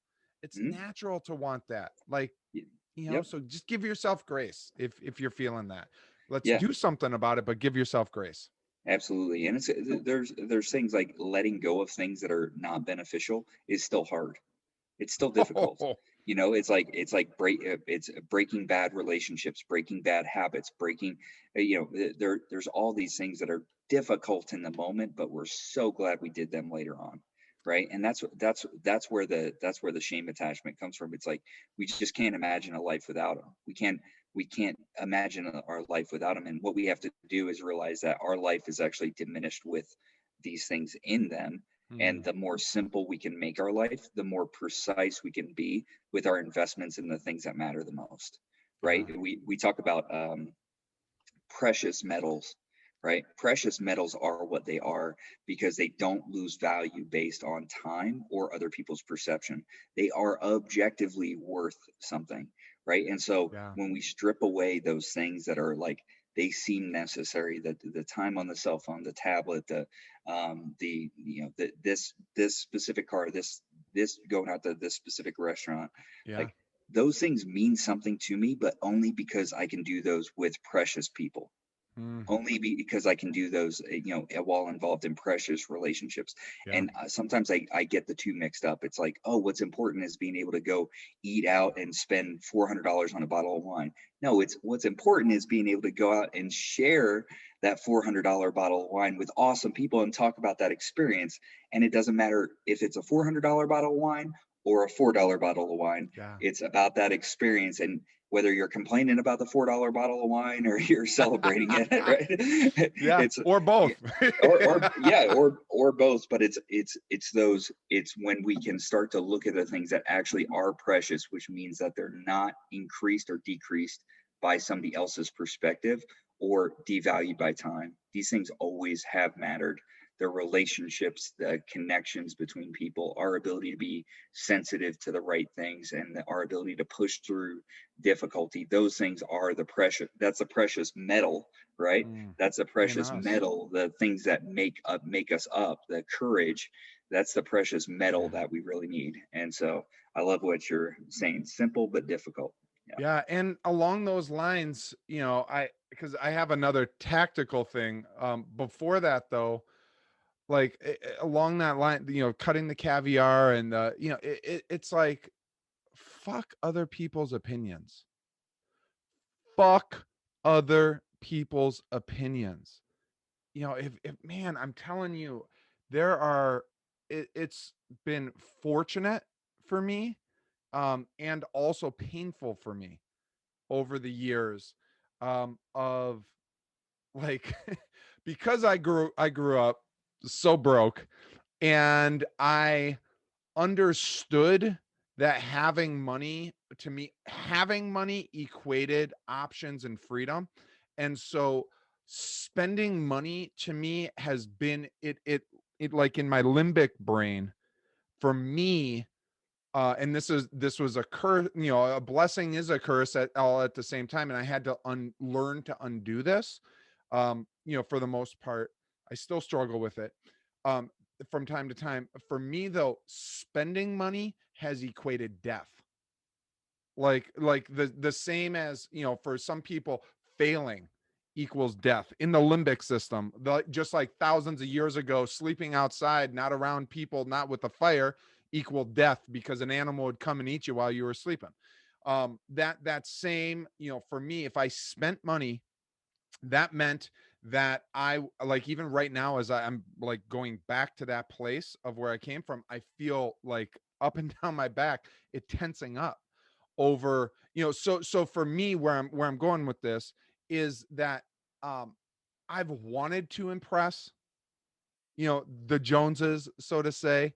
It's Mhm. natural to want that. Like, Y- you know, Yep. so just give yourself grace if you're feeling that. Let's Yeah. do something about it, but give yourself grace. Absolutely. And there's things like letting go of things that are not beneficial is still hard. It's still difficult. You know, it's breaking bad relationships, breaking bad habits, breaking there's all these things that are difficult in the moment, but we're so glad we did them later on. Right. And that's where the shame attachment comes from. It's like we just can't imagine a life without them. We can't imagine our life without them. And what we have to do is realize that our life is actually diminished with these things in them, and Mm, the more simple we can make our life, the more precise we can be with our investments in the things that matter the most. Right? yeah. We talk about precious metals. Right? Precious metals are what they are because they don't lose value based on time or other people's perception. They are objectively worth something. Right? And so Yeah. when we strip away those things that are like they seem necessary, that the time on the cell phone, the tablet, this specific car, this going out to this specific restaurant, Yeah. like those things mean something to me, but only because I can do those with precious people, Mm, only because I can do those, while involved in precious relationships. yeah. And sometimes I get the two mixed up. It's like, oh, what's important is being able to go eat out and spend $400 on a bottle of wine. No, it's what's important is being able to go out and share that $400 bottle of wine with awesome people and talk about that experience. And it doesn't matter if it's a $400 bottle of wine or a $4 bottle of wine. Yeah. It's about that experience. And whether you're complaining about the $4 bottle of wine or you're celebrating it, right? Yeah. It's Or both. or both. But it's when we can start to look at the things that actually are precious, which means that they're not increased or decreased by somebody else's perspective or devalued by time. These things always have mattered. The relationships, the connections between people, our ability to be sensitive to the right things, and our ability to push through difficulty, those things are the precious, that's a precious metal, right? Mm, That's a in precious us. metal, the things that make us up, the courage, that's the precious metal Yeah. that we really need. And so I love what you're saying, simple but difficult. Yeah. Yeah, and along those lines, because I have another tactical thing. Before that though, like along that line, cutting the caviar and it's like, fuck other people's opinions. Fuck other people's opinions. If man, I'm telling you, there are it's been fortunate for me, and also painful for me over the years, of like because I grew up so broke, and I understood that having money equated options and freedom. And so spending money to me has been it like in my limbic brain for me. And this was a curse, a blessing is a curse at all at the same time. And I had to learn to undo this. For the most part, I still struggle with it. Um, from time to time. For me though, spending money has equated death. Like the same as, for some people, failing equals death in the limbic system. Just like thousands of years ago, sleeping outside, not around people, not with the fire, equal death because an animal would come and eat you while you were sleeping. That same, for me, if I spent money, that meant that I, like, even right now, as I'm like going back to that place of where I came from, I feel like up and down my back, it tensing up over, so for me, where I'm going with this is that, um I've wanted to impress, the Joneses, so to say,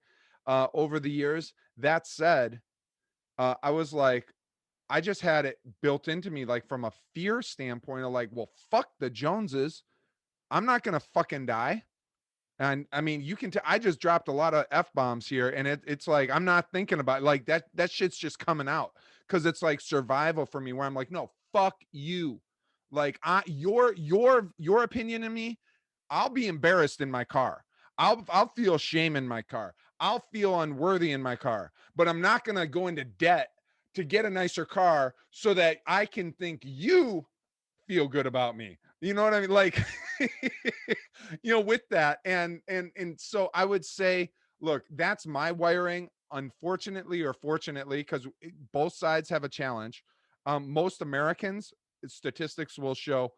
over the years. That said, I was like, I just had it built into me, like from a fear standpoint of like, well, fuck the Joneses. I'm not gonna fucking die. And I mean, I just dropped a lot of F bombs here, and it's like I'm not thinking about, like, that shit's just coming out. because it's like survival for me, where I'm like, no, fuck you. Like your opinion of me, I'll be embarrassed in my car. I'll feel shame in my car. I'll feel unworthy in my car, but I'm not going to go into debt to get a nicer car so that I can think you feel good about me. You know what I mean? Like, with that. And so I would say, look, that's my wiring, unfortunately or fortunately, because both sides have a challenge. Most Americans, statistics will show,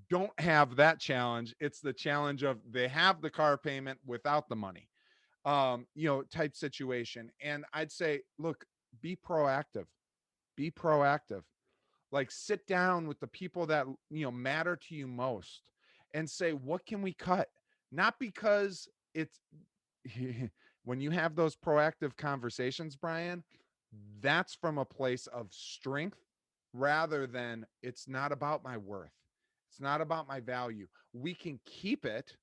don't have that challenge. It's the challenge of they have the car payment without the money, type situation. And I'd say, look, be proactive. Be proactive. Like, sit down with the people that matter to you most and say, what can we cut? Not because it's when you have those proactive conversations, Brian, that's from a place of strength rather than, it's not about my worth, it's not about my value. We can keep it,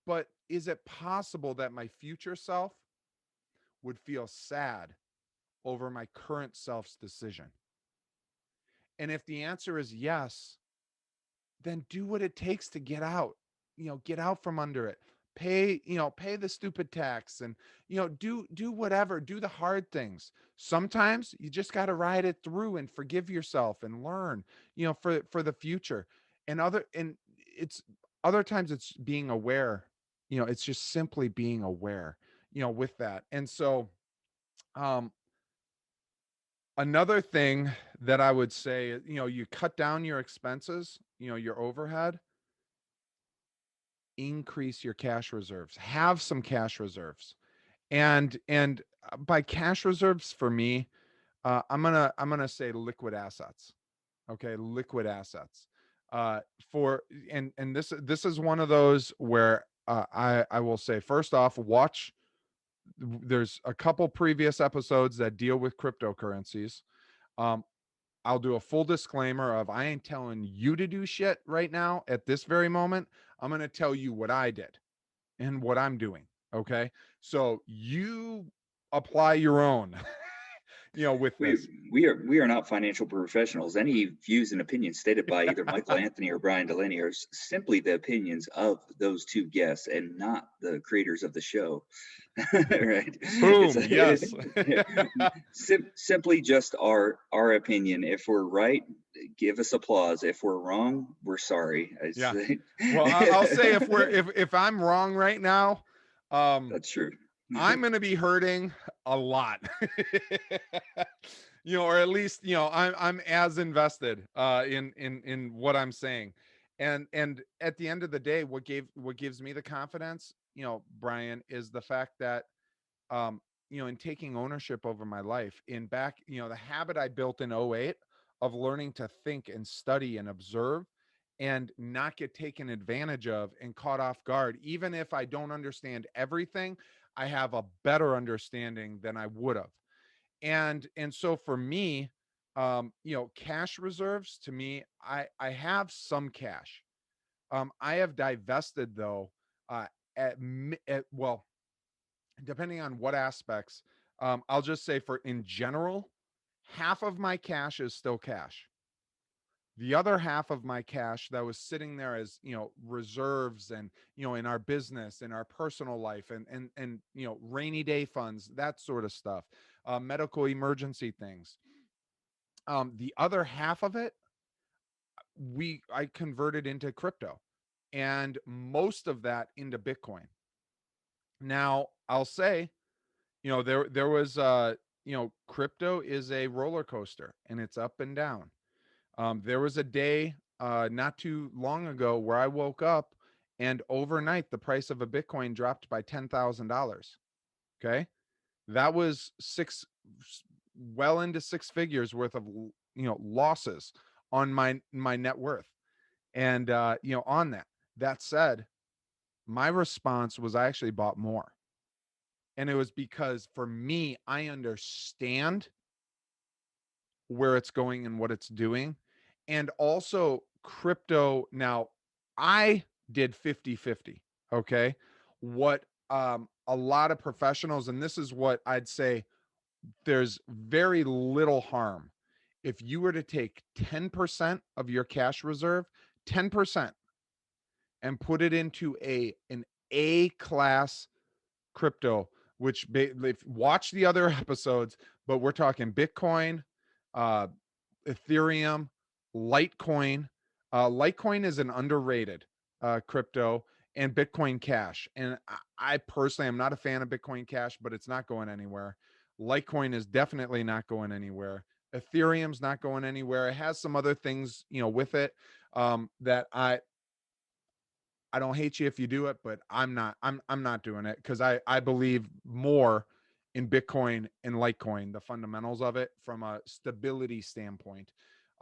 but is it possible that my future self would feel sad over my current self's decision? And if the answer is yes, then do what it takes to get out, get out from under it. Pay the stupid tax, and, do whatever, do the hard things. Sometimes you just got to ride it through and forgive yourself and learn, for the future. And it's other times it's being aware, it's just simply being aware, with that. And so, um, another thing that I would say, you cut down your expenses, your overhead, increase your cash reserves, have some cash reserves. And by cash reserves for me, I'm gonna say liquid assets. Okay, liquid assets. For and this is one of those where I will say, first off, watch. There's a couple previous episodes that deal with cryptocurrencies. Um, I'll do a full disclaimer of, I ain't telling you to do shit right now at this very moment. I'm going to tell you what I did and what I'm doing. Okay. So you apply your own, with We this. we are not financial professionals. Any views and opinions stated by either Michael Anthony or Brian Delaney are simply the opinions of those two guests and not the creators of the show. Right? Boom. Yes. Simply just our opinion. If we're right, give us applause. If we're wrong, we're sorry. Yeah. Well, I'll say, if I'm wrong right now, that's true. I'm going to be hurting a lot, or at least, I'm as invested, in what I'm saying. And at the end of the day, what gives me the confidence, Brian, is the fact that, in taking ownership over my life, in back, the habit I built in '08 of learning to think and study and observe and not get taken advantage of and caught off guard. Even if I don't understand everything, I have a better understanding than I would have. And so for me, cash reserves, to me, I have some cash. I have divested, though, uh, well, depending on what aspects. I'll just say, for in general, half of my cash is still cash. The other half of my cash that was sitting there as, reserves, and, in our business, in our personal life, and rainy day funds, that sort of stuff, medical emergency things. The other half of it, I converted into crypto, and most of that into Bitcoin. Now, I'll say, there was, crypto is a roller coaster, and it's up and down. There was a day, not too long ago, where I woke up and overnight the price of a Bitcoin dropped by $10,000. Okay. That was well into six figures worth of, losses on my net worth. And, on that said, my response was, I actually bought more. And it was because, for me, I understand where it's going and what it's doing. And also crypto. Now, I did 50-50. Okay. What, a lot of professionals, and this is what I'd say, there's very little harm if you were to take 10% of your cash reserve, 10%, and put it into an A class crypto, which watch the other episodes, but we're talking Bitcoin, uh, Ethereum, Litecoin. Litecoin is an underrated crypto, and Bitcoin Cash. And I personally am not a fan of Bitcoin Cash, but it's not going anywhere. Litecoin is definitely not going anywhere. Ethereum's not going anywhere. It has some other things, with it, that I don't hate you if you do it, but I'm not doing it, because I believe more in Bitcoin and Litecoin, the fundamentals of it from a stability standpoint.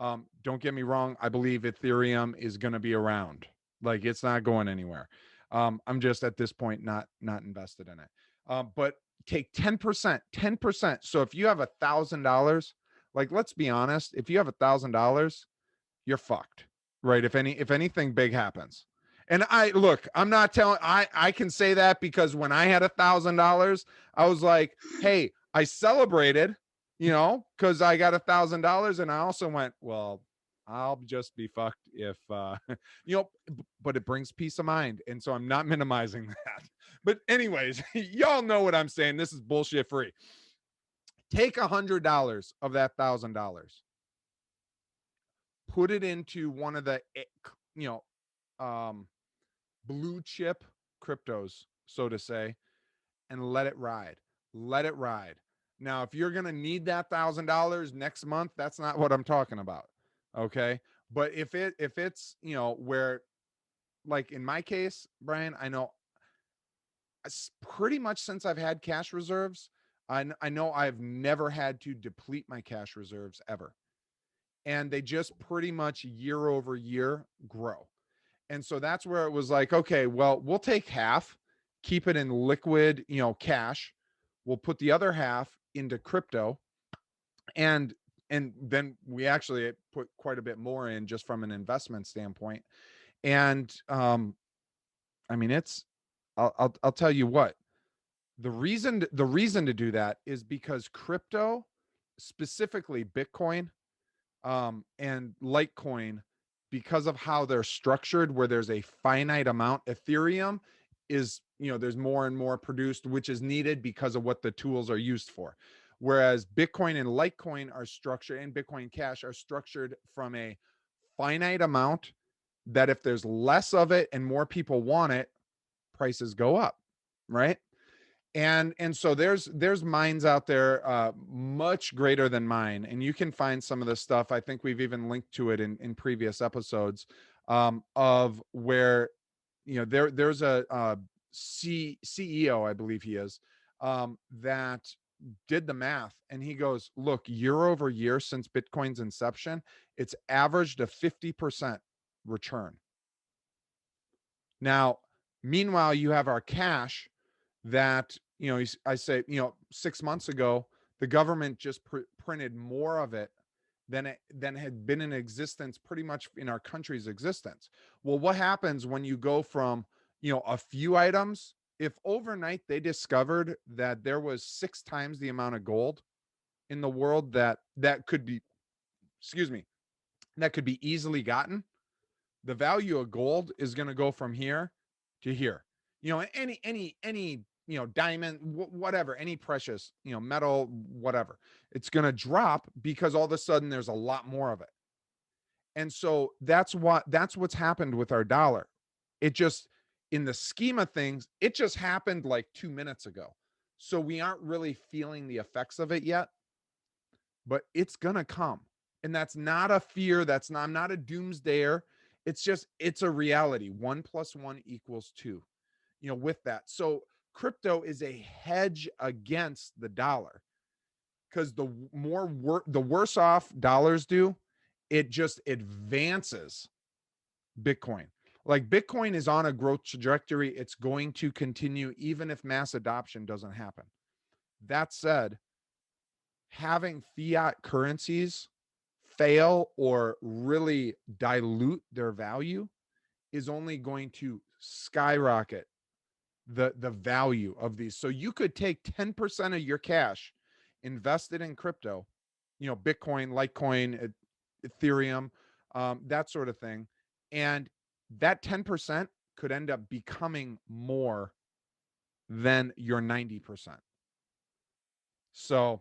Don't get me wrong, I believe Ethereum is going to be around. Like, it's not going anywhere. I'm just at this point not invested in it. But take 10%, 10%. So if you have $1,000, like, let's be honest, if you have $1,000, you're fucked, right? If anything big happens. And I'm not telling, I can say that because when I had $1,000, I was like, hey, I celebrated, because I got $1,000. And I also went, well, I'll just be fucked if, but it brings peace of mind. And so I'm not minimizing that. But anyways, y'all know what I'm saying. This is bullshit free. Take $100 of that $1,000, put it into one of the, blue chip cryptos, so to say, and let it ride. Let it ride. Now, if you're going to need that $1,000 next month, that's not what I'm talking about. Okay. But if it's, where, like in my case, Brian, I know pretty much since I've had cash reserves, I know I've never had to deplete my cash reserves ever. And they just pretty much year over year grow. And so that's where it was like, okay, well, we'll take half, keep it in liquid, cash. We'll put the other half into crypto. And then we actually put quite a bit more in just from an investment standpoint. And I mean, I'll tell you what, the reason to do that is because crypto, specifically Bitcoin, and Litecoin, because of how they're structured, where there's a finite amount. Ethereum is, there's more and more produced, which is needed because of what the tools are used for. Whereas Bitcoin and Litecoin are structured, and Bitcoin Cash are structured from a finite amount, that if there's less of it and more people want it, prices go up, right? And so there's mines out there much greater than mine, and you can find some of the stuff. I think we've even linked to it in previous episodes, of where, there's a CEO, I believe he is, that did the math, and he goes, look, year over year since Bitcoin's inception, it's averaged a 50% return. Now, meanwhile, you have our cash that, I say, 6 months ago, the government just printed more of it than had been in existence pretty much in our country's existence. Well, what happens when you go from, a few items? If overnight they discovered that there was 6 times the amount of gold in the world that could be, excuse me, that could be easily gotten, the value of gold is going to go from here to here. Any diamond, whatever, any precious, metal, whatever, it's going to drop because all of a sudden there's a lot more of it. And so that's what's happened with our dollar. It just, in the scheme of things, it just happened like 2 minutes ago. So we aren't really feeling the effects of it yet, but it's going to come. And that's not a fear. I'm not a doomsdayer. It's a reality. 1 + 1 = 2, with that. So crypto is a hedge against the dollar, because the worse off dollars do, it just advances Bitcoin. Like, Bitcoin is on a growth trajectory. It's going to continue even if mass adoption doesn't happen. That said, having fiat currencies fail or really dilute their value is only going to skyrocket the value of these. So you could take 10% of your cash invested in crypto, Bitcoin, Litecoin, Ethereum, that sort of thing. And that 10% could end up becoming more than your 90%. So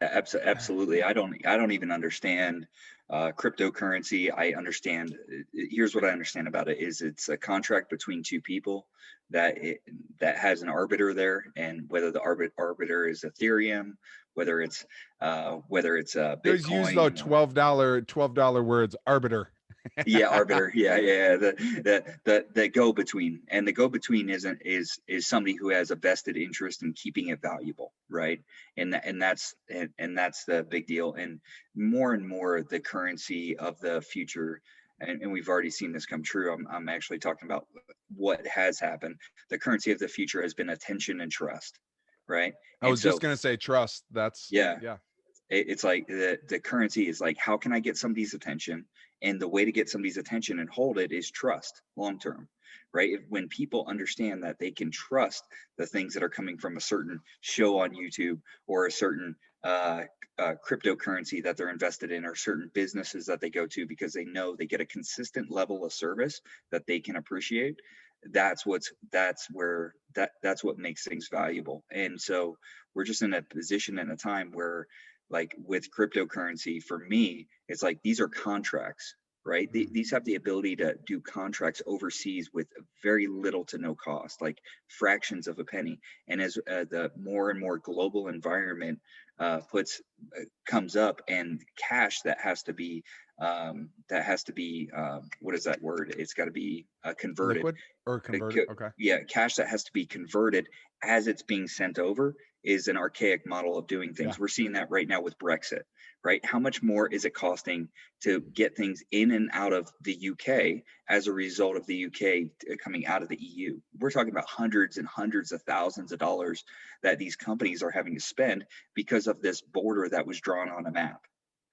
Absolutely. I don't even understand cryptocurrency. I understand. Here's what I understand about it: is it's a contract between two people that has an arbiter there, and whether the arbiter is Ethereum, whether it's there's used though Bitcoin. $12 words, arbiter. Yeah, arbiter. Yeah. The go between, and the go between is somebody who has a vested interest in keeping it valuable, right? And that's the big deal. And more the currency of the future, and we've already seen this come true. I'm actually talking about what has happened. The currency of the future has been attention and trust, right? I was just gonna say trust. That's yeah. Yeah. It's like the currency is like, how can I get somebody's attention? And the way to get somebody's attention and hold it is trust long term, right? When people understand that they can trust the things that are coming from a certain show on YouTube, or a certain cryptocurrency that they're invested in, or certain businesses that they go to, because they know they get a consistent level of service that they can appreciate, that's what makes things valuable. And so we're just in a position and a time where, like with cryptocurrency, for me, it's like these are contracts, right? These have the ability to do contracts overseas with very little to no cost, like fractions of a penny. And as the more and more global environment comes up, and cash that has to be what is that word? It's got to be converted. Liquid or converted. Okay. Yeah, cash that has to be converted as it's being sent over is an archaic model of doing things. Yeah. We're seeing that right now with Brexit, right? How much more is it costing to get things in and out of the UK as a result of the UK coming out of the EU? We're talking about hundreds and hundreds of thousands of dollars that these companies are having to spend because of this border that was drawn on a map,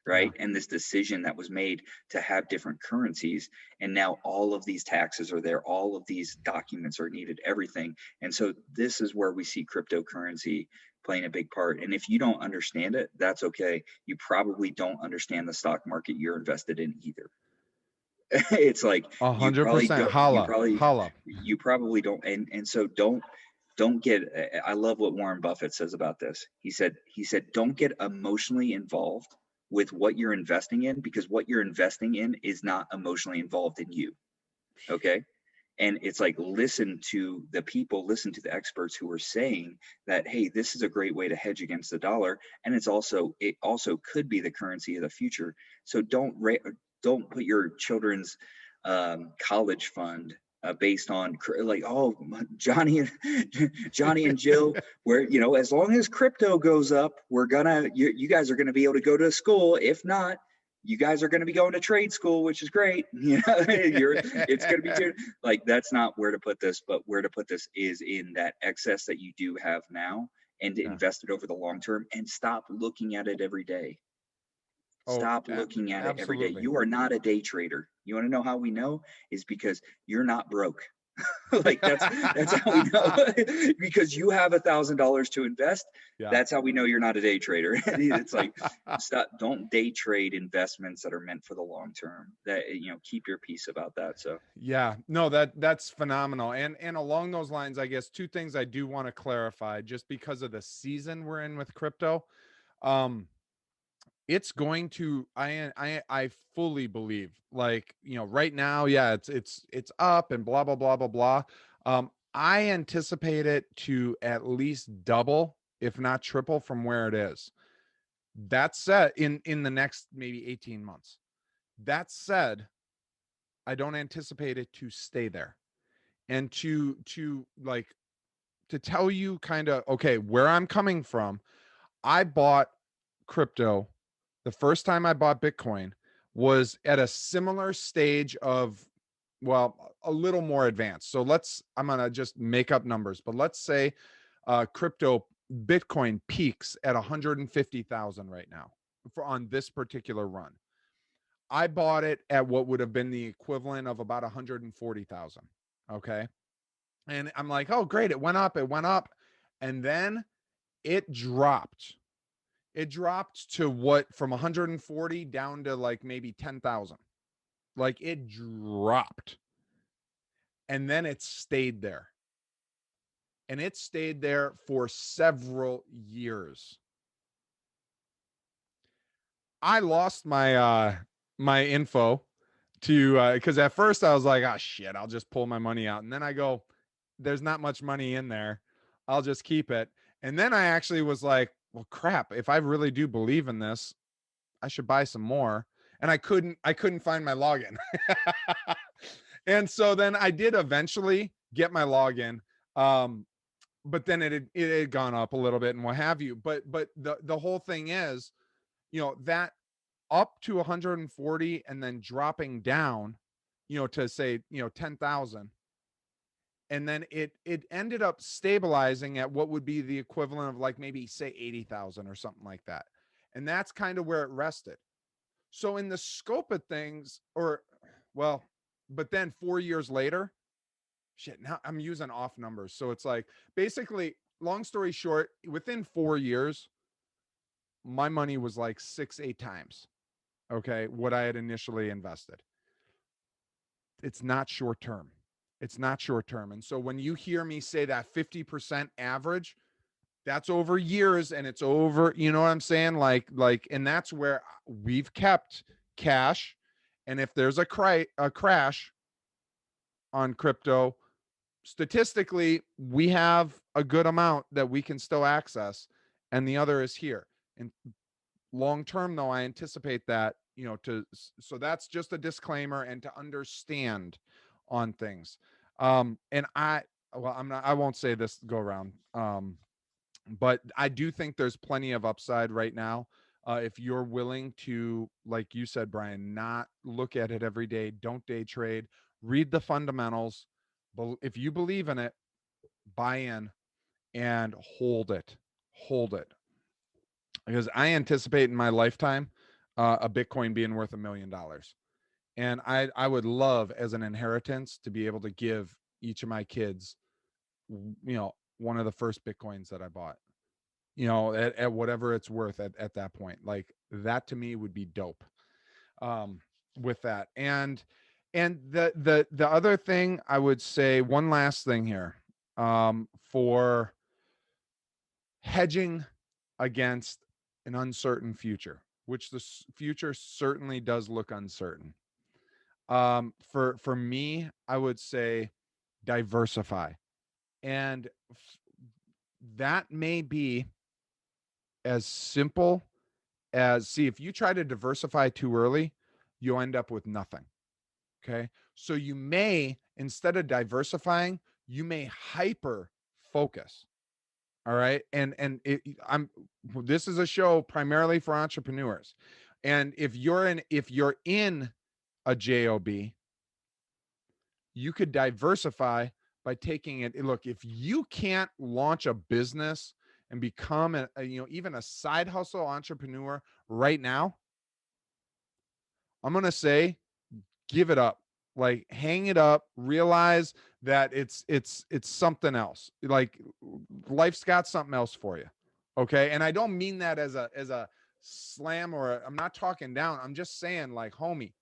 right? Yeah. And this decision that was made to have different currencies. And now all of these taxes are there. All of these documents are needed, everything. And so this is where we see cryptocurrency playing a big part. And if you don't understand it, that's okay. You probably don't understand the stock market you're invested in either. It's like 100%. Holla. You probably don't. And so don't get, I love what Warren Buffett says about this. He said, don't get emotionally involved with what you're investing in, because what you're investing in is not emotionally involved in you. Okay. And it's like, listen to the experts who are saying that, hey, this is a great way to hedge against the dollar. And it also could be the currency of the future. So don't put your children's college fund based on like, oh, Johnny and Jill, where, as long as crypto goes up, you guys are gonna be able to go to school. If not, you guys are going to be going to trade school, which is great. It's going to be like, that's not where to put this, but where to put this is in that excess that you do have now, and to invest it over the long term, and stop looking at it every day. Stop looking at it every day. You are not a day trader. You want to know how we know? Is because you're not broke. Like that's how we know. Because you have $1,000 to invest. Yeah. That's how we know you're not a day trader. It's like, don't day trade investments that are meant for the long term. That, keep your peace about that. So yeah, no, that's phenomenal. And along those lines, I guess two things I do want to clarify, just because of the season we're in with crypto. It's going to, I fully believe, like, right now, yeah, it's up and blah, blah, blah, blah, blah. I anticipate it to at least double, if not triple, from where it is. That said, in the next maybe 18 months. That said, I don't anticipate it to stay there. And to tell you kind of, okay, where I'm coming from, I bought crypto. The first time I bought Bitcoin was at a similar stage of, well, a little more advanced. So I'm going to just make up numbers, but let's say crypto Bitcoin peaks at 150,000 right now on this particular run. I bought it at what would have been the equivalent of about 140,000. Okay. And I'm like, oh, great. It went up. And then it dropped It dropped to what, from 140 down to like maybe 10,000. Like it dropped. And then it stayed there. And it stayed there for several years. I lost my my info to because at first I was like, oh shit, I'll just pull my money out. And then I go, there's not much money in there. I'll just keep it. And then I actually was like, well, crap, if I really do believe in this, I should buy some more. And I couldn't find my login. And so then I did eventually get my login. But then it had gone up a little bit and what have you. But the whole thing is, that up to 140 and then dropping down, to say, 10,000. And then it ended up stabilizing at what would be the equivalent of like maybe say 80,000 or something like that. And that's kind of where it rested. So in the scope of things, but then 4 years later, shit, now I'm using off numbers. So it's like, basically, long story short, within 4 years, my money was like 6-8 times, okay, what I had initially invested. It's not short term. It's not short term. And so when you hear me say that 50% average, that's over years, and it's over, you know what I'm saying? Like, and that's where we've kept cash. And if there's a crash on crypto, statistically, we have a good amount that we can still access, and the other is here. And long term, though, I anticipate that, so that's just a disclaimer and to understand on things. And I won't say this go around. But I do think there's plenty of upside right now. If you're willing to, like you said, Brian, not look at it every day, don't day trade, read the fundamentals. But if you believe in it, buy in and hold it. Because I anticipate in my lifetime, a Bitcoin being worth $1 million. And I would love, as an inheritance, to be able to give each of my kids, one of the first Bitcoins that I bought, at whatever it's worth at that point. Like, that to me would be dope, with that. And the other thing I would say, one last thing here, for hedging against an uncertain future, which the future certainly does look uncertain. For me, I would say diversify. And that may be as simple as, see, if you try to diversify too early, you'll end up with nothing. Okay. So you may, instead of diversifying, you may hyper focus. All right. And this is a show primarily for entrepreneurs. And if you're in a JOB, you could diversify by taking it. Look, if you can't launch a business and become even a side hustle entrepreneur right now, I'm going to say, give it up. Like, hang it up, realize that it's something else. Like, life's got something else for you. Okay. And I don't mean that as a slam, or I'm not talking down. I'm just saying, like, homie,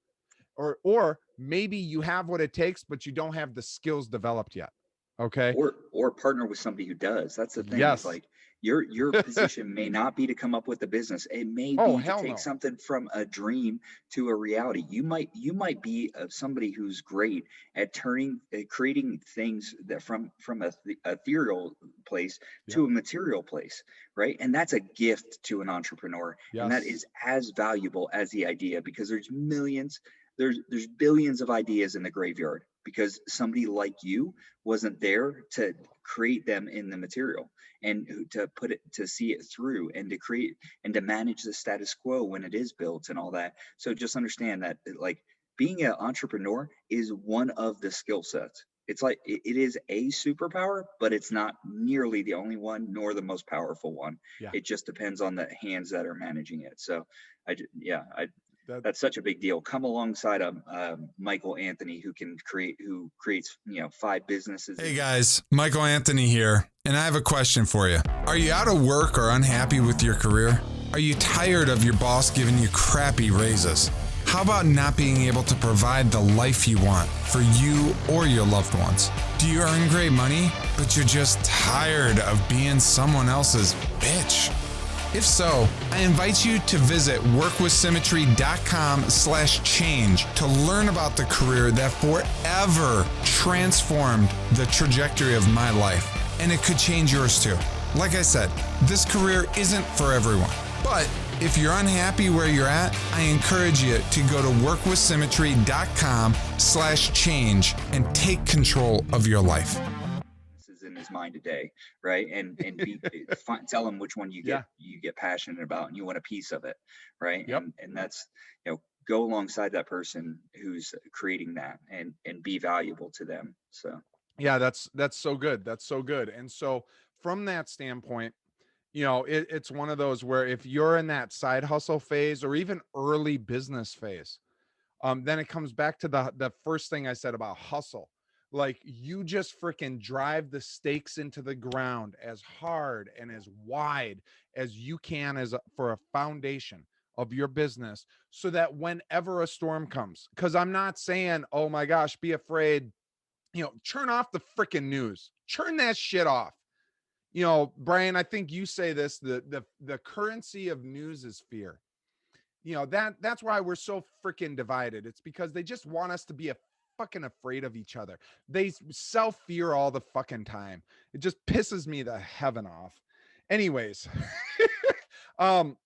or maybe you have what it takes, but you don't have the skills developed yet. Okay. Or partner with somebody who does. That's the thing. Yes. It's like, your position may not be to come up with a buess. It may be to take something from a dream to a reality. You might be somebody who's great at creating things that from a ethereal place to a material place, right? And that's a gift to an entrepreneur. Yes. And that is as valuable as the idea, because there's billions of ideas in the graveyard, because somebody like you wasn't there to create them in the material, and to see it through, and to create and to manage the status quo when it is built and all that. So just understand that, like, being an entrepreneur is one of the skill sets. It's like, it is a superpower, but it's not nearly the only one, nor the most powerful one. Yeah. It just depends on the hands that are managing it. So that's such a big deal. Come alongside Michael Anthony, who creates 5 businesses. Hey guys, Michael Anthony here, and I have a question for you. Are you out of work or unhappy with your career? Are you tired of your boss giving you crappy raises? How about not being able to provide the life you want for you or your loved ones? Do you earn great money, but you're just tired of being someone else's bitch? If so, I invite you to visit workwithsymmetry.com/change to learn about the career that forever transformed the trajectory of my life. And it could change yours too. Like I said, this career isn't for everyone. But if you're unhappy where you're at, I encourage you to go to workwithsymmetry.com/change and take control of your life. In his mind today, right? And tell him which one you get passionate about and you want a piece of it, right? Yep. And that's, go alongside that person who's creating that and be valuable to them. So yeah, that's so good. That's so good. And so from that standpoint, it's one of those where if you're in that side hustle phase or even early business phase, then it comes back to the first thing I said about hustle. Like, you just freaking drive the stakes into the ground as hard and as wide as you can for a foundation of your business, so that whenever a storm comes, because I'm not saying, oh my gosh, be afraid, turn off the freaking news, turn that shit off. Brian, I think you say this, the currency of news is fear. That's why we're so freaking divided. It's because they just want us to be fucking afraid of each other. They self-fear all the fucking time. It just pisses me the heaven off. Anyways, from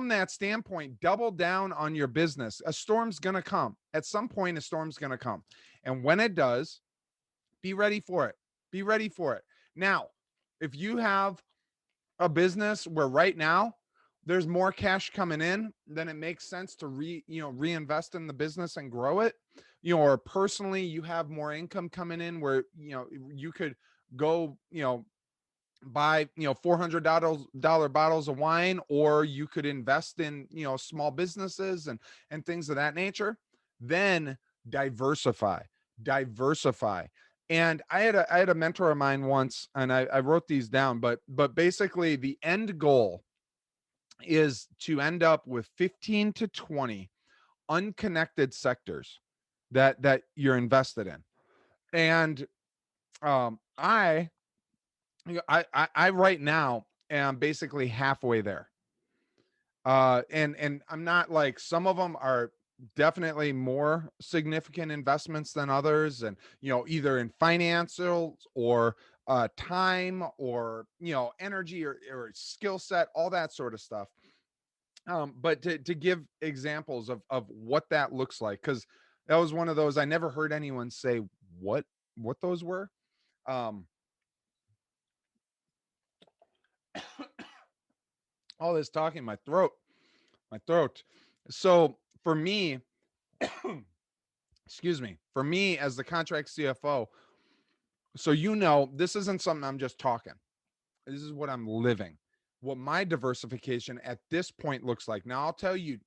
that standpoint, double down on your business. A storm's gonna come. At some point, a storm's gonna come. And when it does, be ready for it. Be ready for it. Now, if you have a business where right now there's more cash coming in, then it makes sense to reinvest in the business and grow it. Or personally, you have more income coming in where, you could go, buy, $400 bottles of wine, or you could invest in, small businesses and things of that nature. Then diversify. And I had a mentor of mine once, and I wrote these down, but basically the end goal is to end up with 15 to 20 unconnected sectors that you're invested in. And I right now am basically halfway there. And I'm not, like, some of them are definitely more significant investments than others, and either in financials or time or energy or skill set, all that sort of stuff. But to give examples of what that looks like, because that was one of those I never heard anyone say what those were. All this talking, my throat. So for me, excuse me, for me as the contract CFO, so this isn't something I'm just talking. This is what I'm living. What my diversification at this point looks like. Now, I'll tell you,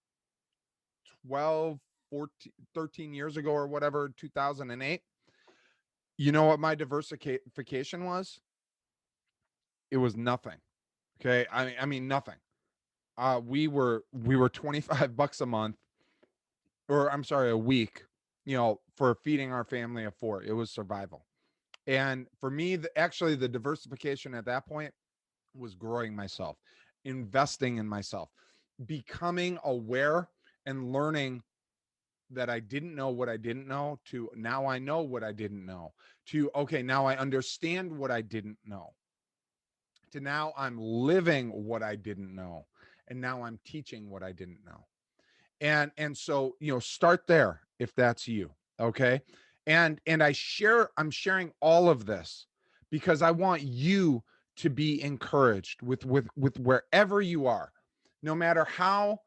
12, 14, 13 years ago or whatever, 2008, you know what my diversification was? It was nothing. Okay. I mean, nothing. We were $25 a month, or I'm sorry, a week, for feeding our family of 4. It was survival. And for me, actually the diversification at that point was growing myself, investing in myself, becoming aware and learning that I didn't know what I didn't know, to now I know what I didn't know, to, okay, now I understand what I didn't know, to now I'm living what I didn't know, and now I'm teaching what I didn't know. And so, start there if that's you. Okay. And I'm sharing all of this because I want you to be encouraged with wherever you are, no matter how,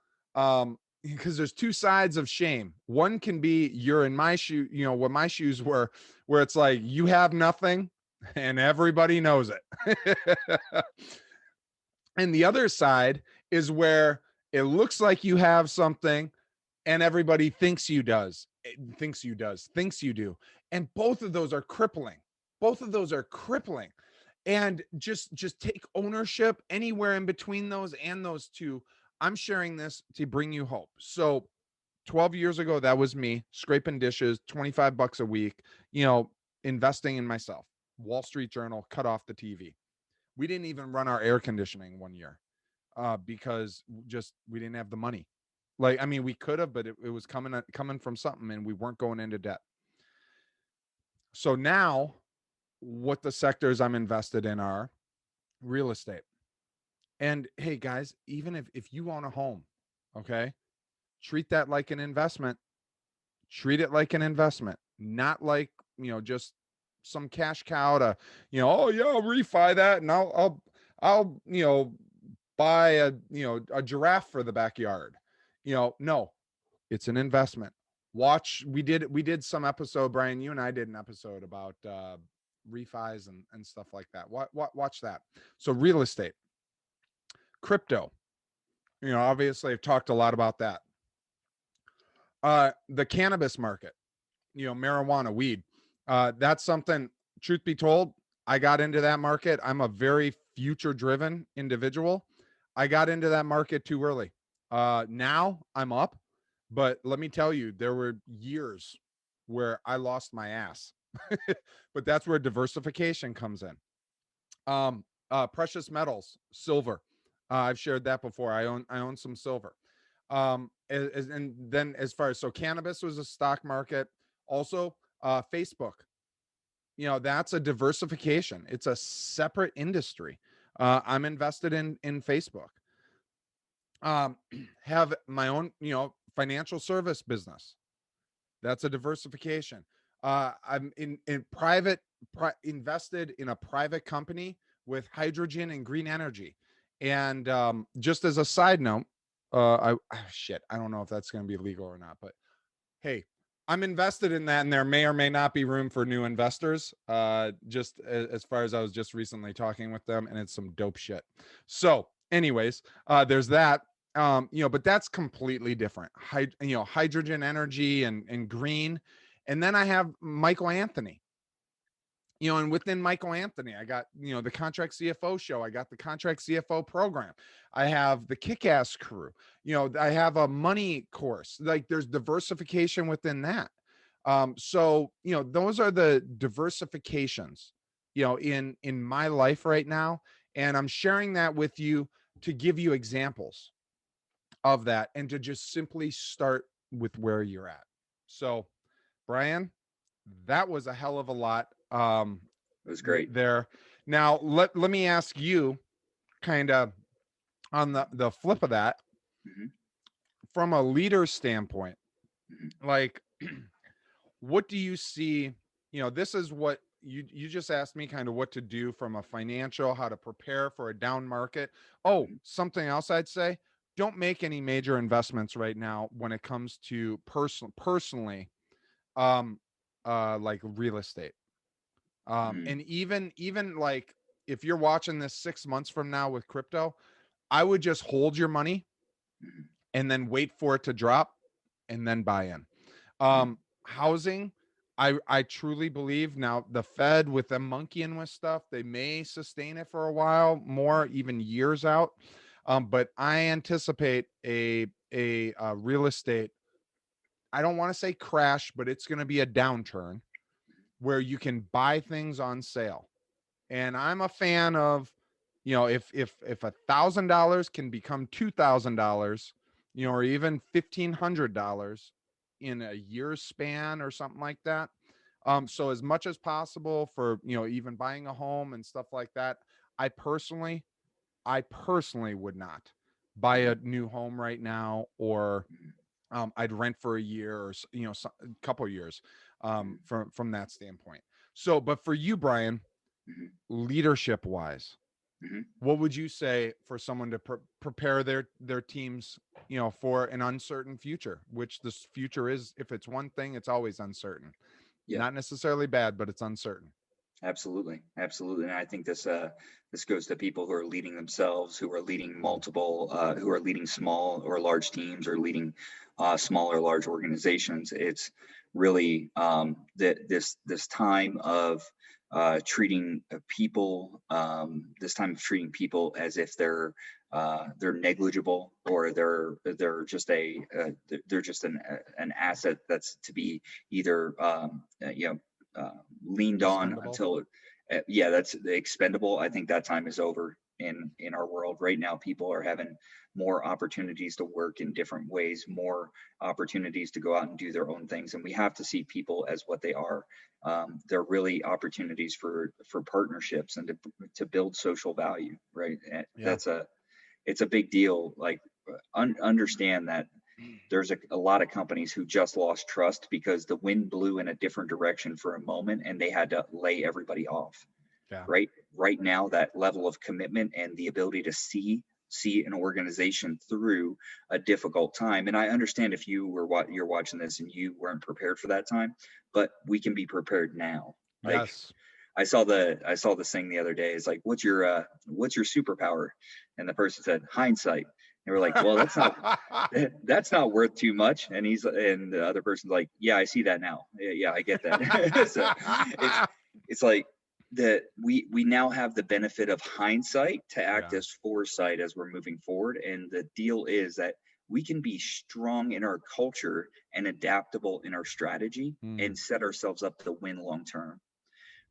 because there's two sides of shame. One can be, you're in my shoe, what my shoes were, where it's like you have nothing and everybody knows it. And the other side is where it looks like you have something and everybody thinks you do. And both of those are crippling. And just take ownership anywhere in between those and those two. I'm sharing this to bring you hope. So 12 years ago, that was me scraping dishes, $25 a week, investing in myself. Wall Street Journal, cut off the TV. We didn't even run our air conditioning one year because we didn't have the money. Like, I mean, we could have, but it was coming from something, and we weren't going into debt. So now what the sectors I'm invested in are real estate. And hey, guys, even if you own a home, okay, treat that like an investment. Treat it like an investment, not like, just some cash cow to, oh yeah, I'll refi that and I'll buy a giraffe for the backyard. No, it's an investment. We did some episode, Brian, you and I did an episode about refis and stuff like that. Watch that. So real estate, crypto, obviously I've talked a lot about that. The cannabis market, marijuana, weed. That's something, truth be told, I got into that market. I'm a very future driven individual. I got into that market too early. Now I'm up, but let me tell you, there were years where I lost my ass, but that's where diversification comes in. Precious metals, silver. I've shared that before. I own some silver. And then as far as, so cannabis was a stock market. Also, Facebook, that's a diversification. It's a separate industry. I'm invested in Facebook. Have my own, financial service business. That's a diversification. I'm invested in a private company with hydrogen and green energy. And just as a side note, I don't know if that's going to be legal or not, but hey, I'm invested in that, and there may or may not be room for new investors. Just as far as I was just recently talking with them, and it's some dope shit. So, anyways, there's that. But that's completely different. Hydrogen energy and green, and then I have Michael Anthony. And within Michael Anthony, I got, the Contract CFO show. I got the Contract CFO program. I have the Kick-Ass Crew. I have a money course. Like, there's diversification within that. So, those are the diversifications, in my life right now. And I'm sharing that with you to give you examples of that and to just simply start with where you're at. So, Brian, that was a hell of a lot. It was great there. Now let me ask you, kind of on the flip of that, from a leader standpoint, like, what do you see? This is what you just asked me, kind of what to do from a financial, how to prepare for a down market. Oh, something else I'd say, don't make any major investments right now when it comes to personally, like real estate. And even like, if you're watching this 6 months from now with crypto, I would just hold your money and then wait for it to drop and then buy in. Housing, I truly believe now the Fed, with them monkeying with stuff, they may sustain it for a while more, even years out. But I anticipate a real estate, I don't want to say crash, but it's going to be a downturn where you can buy things on sale. And I'm a fan of, if $1,000 can become $2,000, or even $1,500 in a year's span or something like that. So as much as possible for, even buying a home and stuff like that, I personally would not buy a new home right now, or I'd rent for a year, or a couple of years, from that standpoint. So, but for you, Brian, leadership wise, what would you say for someone to prepare their teams, for an uncertain future, which this future is? If it's one thing, it's always uncertain. Not necessarily bad, but it's uncertain. Absolutely. And I think this goes to people who are leading themselves, who are leading multiple, who are leading small or large teams, or leading small or large organizations. It's really this time of treating people, as if they're they're negligible, or they're just an asset that's to be either leaned on until that's expendable. I think that time is over in our world right now. People are having more opportunities to work in different ways, more opportunities to go out and do their own things, and we have to see people as what they are. They're really opportunities for partnerships and to build social value, right? It's a big deal. Like, understand that there's a lot of companies who just lost trust because the wind blew in a different direction for a moment and they had to lay everybody off. Yeah. Right now, that level of commitment and the ability to see an organization through a difficult time. And I understand if you're watching this and you weren't prepared for that time, but we can be prepared now. Like, yes. I saw this thing the other day. It's like, what's your superpower? And the person said, hindsight. And we're like, well, that's not worth too much. And the other person's like, yeah, I see that now. Yeah, I get that. So it's like that we now have the benefit of hindsight to act as foresight as we're moving forward. And the deal is that we can be strong in our culture and adaptable in our strategy and set ourselves up to win long term.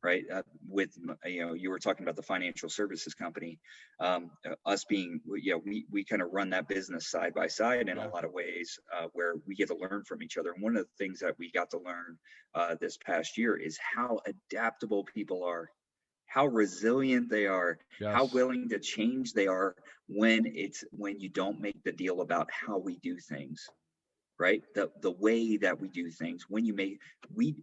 Right. With, you were talking about the financial services company, us being, we kind of run that business side by side in a lot of ways, where we get to learn from each other. And one of the things that we got to learn this past year is how adaptable people are, how resilient they are, how willing to change they are when you don't make the deal about how we do things. Right, the way that we do things. When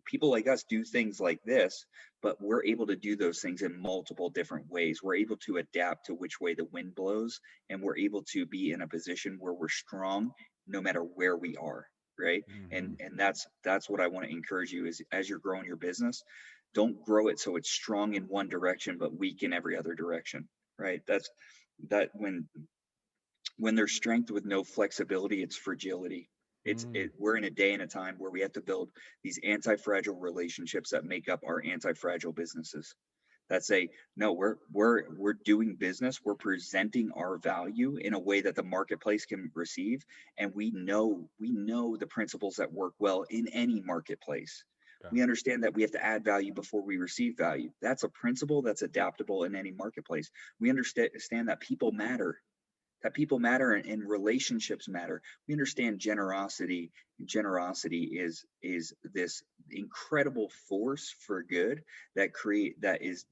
people like us do things like this, but we're able to do those things in multiple different ways. We're able to adapt to which way the wind blows, and we're able to be in a position where we're strong no matter where we are. Right, and that's what I want to encourage you is, as you're growing your business, don't grow it so it's strong in one direction but weak in every other direction. Right, when there's strength with no flexibility, it's fragility. We're in a day and a time where we have to build these anti-fragile relationships that make up our anti-fragile businesses. That say, no, we're doing business. We're presenting our value in a way that the marketplace can receive, and we know the principles that work well in any marketplace. Yeah. We understand that we have to add value before we receive value. That's a principle that's adaptable in any marketplace. We understand that people matter. And relationships matter. We understand generosity. Generosity is this incredible force for good that is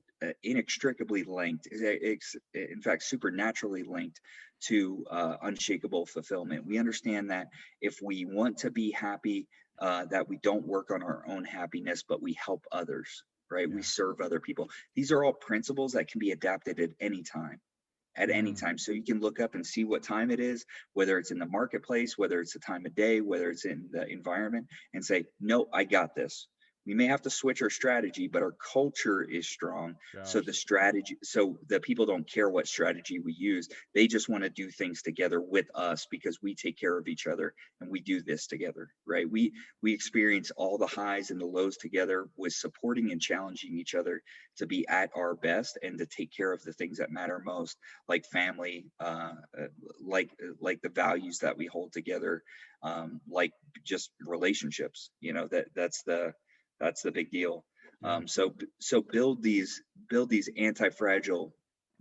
inextricably linked, in fact, supernaturally linked to unshakable fulfillment. We understand that if we want to be happy, that we don't work on our own happiness, but we help others, right? Yeah. We serve other people. These are all principles that can be adapted at any time. So you can look up and see what time it is, whether it's in the marketplace, whether it's the time of day, whether it's in the environment, and say, no, I got this. We may have to switch our strategy, but our culture is strong. Gosh. So the people don't care what strategy we use. They just want to do things together with us because we take care of each other and we do this together, right? We experience all the highs and the lows together with supporting and challenging each other to be at our best and to take care of the things that matter most, like family, like the values that we hold together, like just relationships. That's the big deal. So build these anti-fragile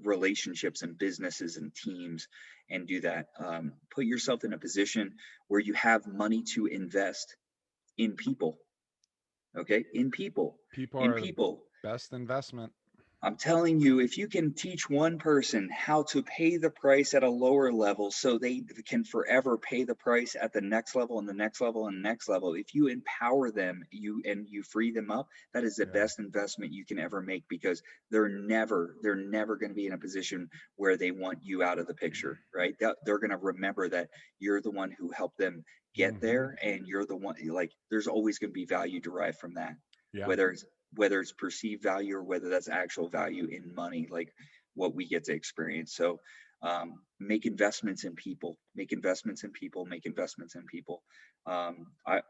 relationships and businesses and teams, and do that. Put yourself in a position where you have money to invest in people. Okay, in people. People. Best investment. I'm telling you, if you can teach one person how to pay the price at a lower level so they can forever pay the price at the next level and the next level and the next level, if you empower them, you free them up, that is the best investment you can ever make, because they're never going to be in a position where they want you out of the picture, right? They're going to remember that you're the one who helped them get there, and you're the one, like, there's always going to be value derived from that. Yeah. Whether it's perceived value or whether that's actual value in money, like what we get to experience. So make investments in people, I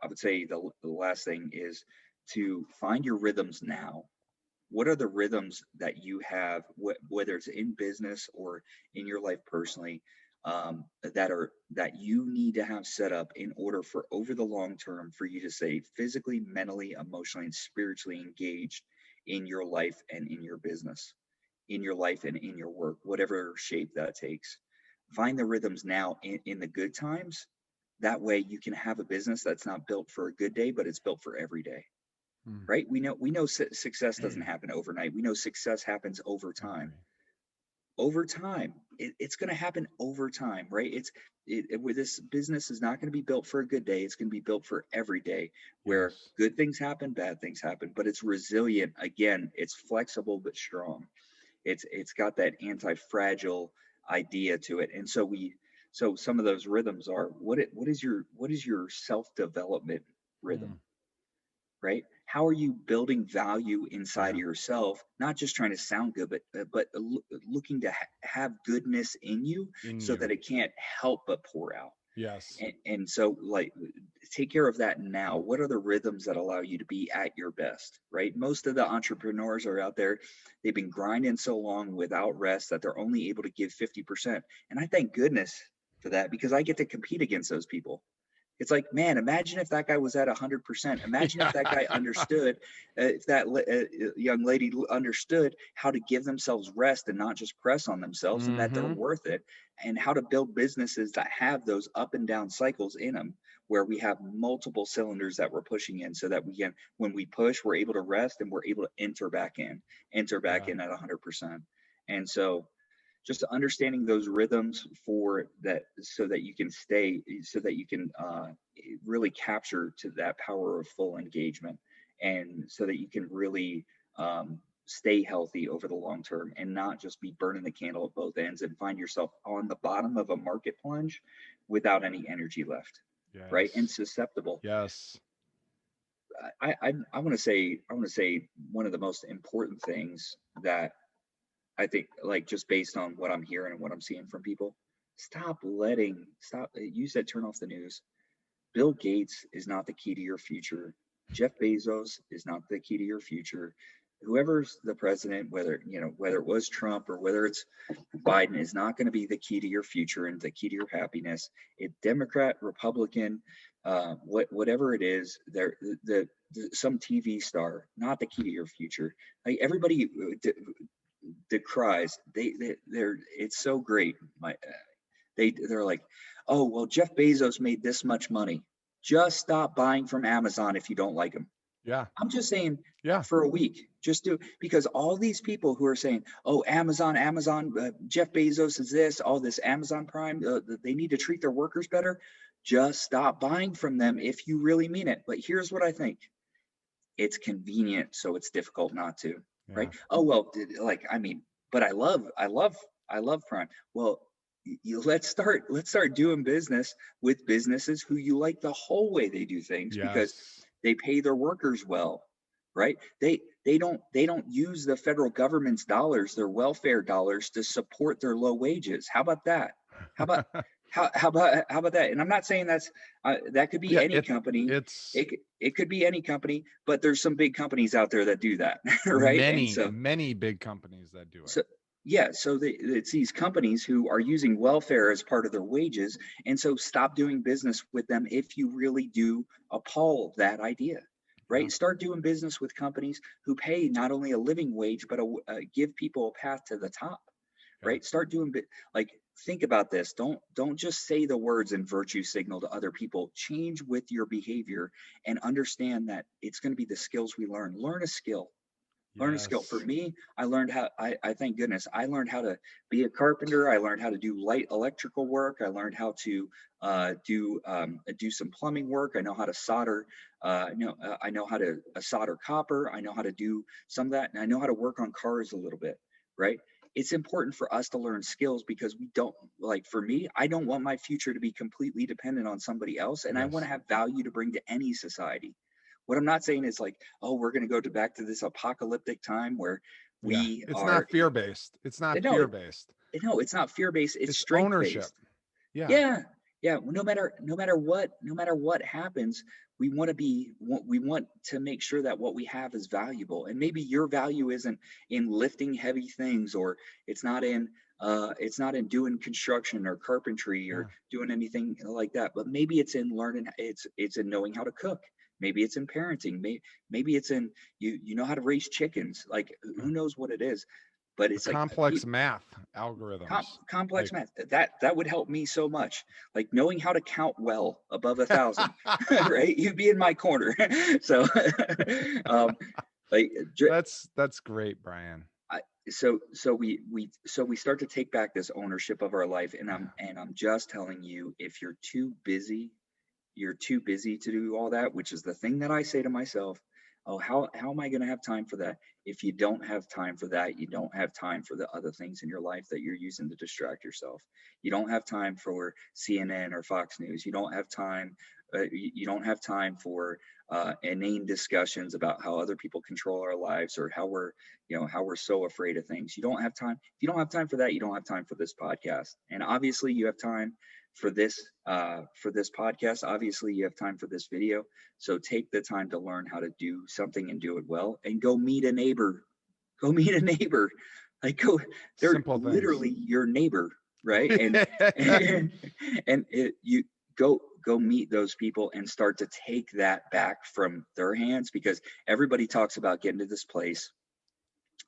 would say the last thing is to find your rhythms now. what are the rhythms that you have, whether it's in business or in your life personally, that you need to have set up in order for over the long term for you to stay physically, mentally, emotionally, and spiritually engaged in your life and in your business, in your life and in your work, whatever shape that takes. Find the rhythms now in the good times. That way you can have a business that's not built for a good day, but it's built for every day. Right? We know success doesn't happen overnight. We know success happens over time. Over time, it's going to happen over time, right? Where this business is not going to be built for a good day. It's going to be built for every day, where good things happen, bad things happen, but it's resilient. Again, it's flexible but strong. It's got that anti-fragile idea to it. And so some of those rhythms are what is your self-development rhythm, right? How are you building value inside of yourself, not just trying to sound good, but looking to have goodness in you so that it can't help but pour out. Yes. And so, like, take care of that now. What are the rhythms that allow you to be at your best, right? Most of the entrepreneurs are out there, they've been grinding so long without rest that they're only able to give 50%. And I thank goodness for that, because I get to compete against those people. It's like, man, imagine if that guy was at 100%. Imagine if that guy understood, if that young lady understood how to give themselves rest and not just press on themselves, and that they're worth it, and how to build businesses that have those up and down cycles in them, where we have multiple cylinders that we're pushing in, so that we can, when we push, we're able to rest and we're able to enter back in at 100%. And so, just understanding those rhythms for that, so that you can really capture to that power of full engagement, and so that you can really stay healthy over the long term, and not just be burning the candle at both ends and find yourself on the bottom of a market plunge without any energy left. Right? And susceptible. Yes. I want to say one of the most important things that I think, like, just based on what I'm hearing and what I'm seeing from people, you said turn off the news. Bill Gates is not the key to your future. Jeff Bezos is not the key to your future. Whoever's the president, whether it was Trump or whether it's Biden, is not going to be the key to your future and the key to your happiness. If Democrat, Republican, whatever it is, some TV star, not the key to your future. Like, everybody decries, it's so great. They're like, oh, well, Jeff Bezos made this much money. Just stop buying from Amazon if you don't like him. Yeah. I'm just saying, for a week, just do, because all these people who are saying, oh, Amazon, Jeff Bezos is this, all this Amazon Prime, they need to treat their workers better. Just stop buying from them if you really mean it. But here's what I think. It's convenient, so it's difficult not to. Right? Oh, well, but I love Prime. Well, let's start doing business with businesses who you like the whole way they do things, because they pay their workers well, right? They don't use the federal government's dollars, their welfare dollars, to support their low wages. How about that? How about that? And I'm not saying that could be any company. It could be any company, but there's some big companies out there that do that, right? Many big companies that do it. So it's these companies who are using welfare as part of their wages, and so stop doing business with them if you really do appall that idea, right? Start doing business with companies who pay not only a living wage, but give people a path to the top, right? Start doing think about this. Don't just say the words and virtue signal to other people. Change with your behavior, and understand that it's going to be the skills we learn. Learn a skill. Learn a skill. For me, I learned how, I thank goodness, I learned how to be a carpenter. I learned how to do light electrical work. I learned how to do some plumbing work. I know how to solder. I know how to solder copper. I know how to do some of that. And I know how to work on cars a little bit, right? It's important for us to learn skills, because for me, I don't want my future to be completely dependent on somebody else. And I want to have value to bring to any society. What I'm not saying is we're going to go back to this apocalyptic time where it's not fear-based. It's not fear-based. No, it's not fear-based. It's strength-based. Ownership. Yeah. No matter what happens, we want to make sure that what we have is valuable. And maybe your value isn't in lifting heavy things, or it's not in doing construction or carpentry or doing anything like that, but maybe it's in learning, it's in knowing how to cook. Maybe it's in parenting. Maybe it's in, you know how to raise chickens. Like, who knows what it is, but it's like complex math algorithms. Complex math. That would help me so much. Like knowing how to count well above 1,000, right? You'd be in my corner. So, that's great, Brian. So we start to take back this ownership of our life, and I'm just telling you, if you're too busy to do all that, which is the thing that I say to myself, oh, how am I going to have time for that? If you don't have time for that, you don't have time for the other things in your life that you're using to distract yourself. You don't have time for CNN or Fox News. You don't have time. You don't have time for inane discussions about how other people control our lives, or how we're so afraid of things. You don't have time. If you don't have time for that, you don't have time for this podcast. And obviously you have time for this podcast. Obviously you have time for this video. So take the time to learn how to do something and do it well, and go meet a neighbor. Like they're literally your neighbor, right? And you go meet those people and start to take that back from their hands, because everybody talks about getting to this place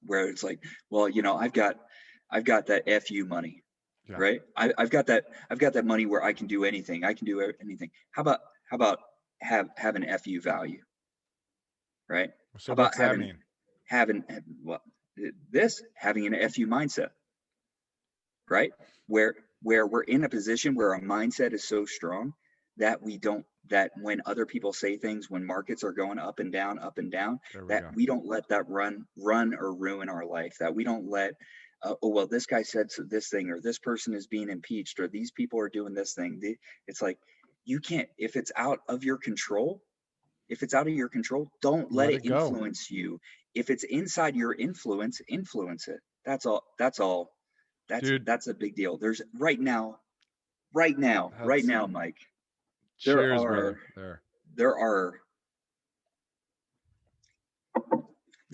where it's like, well, I've got that FU money. Yeah. Right. I've got that money where I can do anything. I can do anything. How about having FU value? Right. So how about having an FU mindset, right? Where we're in a position where our mindset is so strong that that when other people say things, when markets are going up and down, we don't let that run or ruin our life. That we don't let, oh, well, this guy said this thing, or this person is being impeached, or these people are doing this thing. It's like, you can't, if it's out of your control, don't let it influence you. If it's inside your influence it. That's all. That's a big deal. There's right now, Mike, there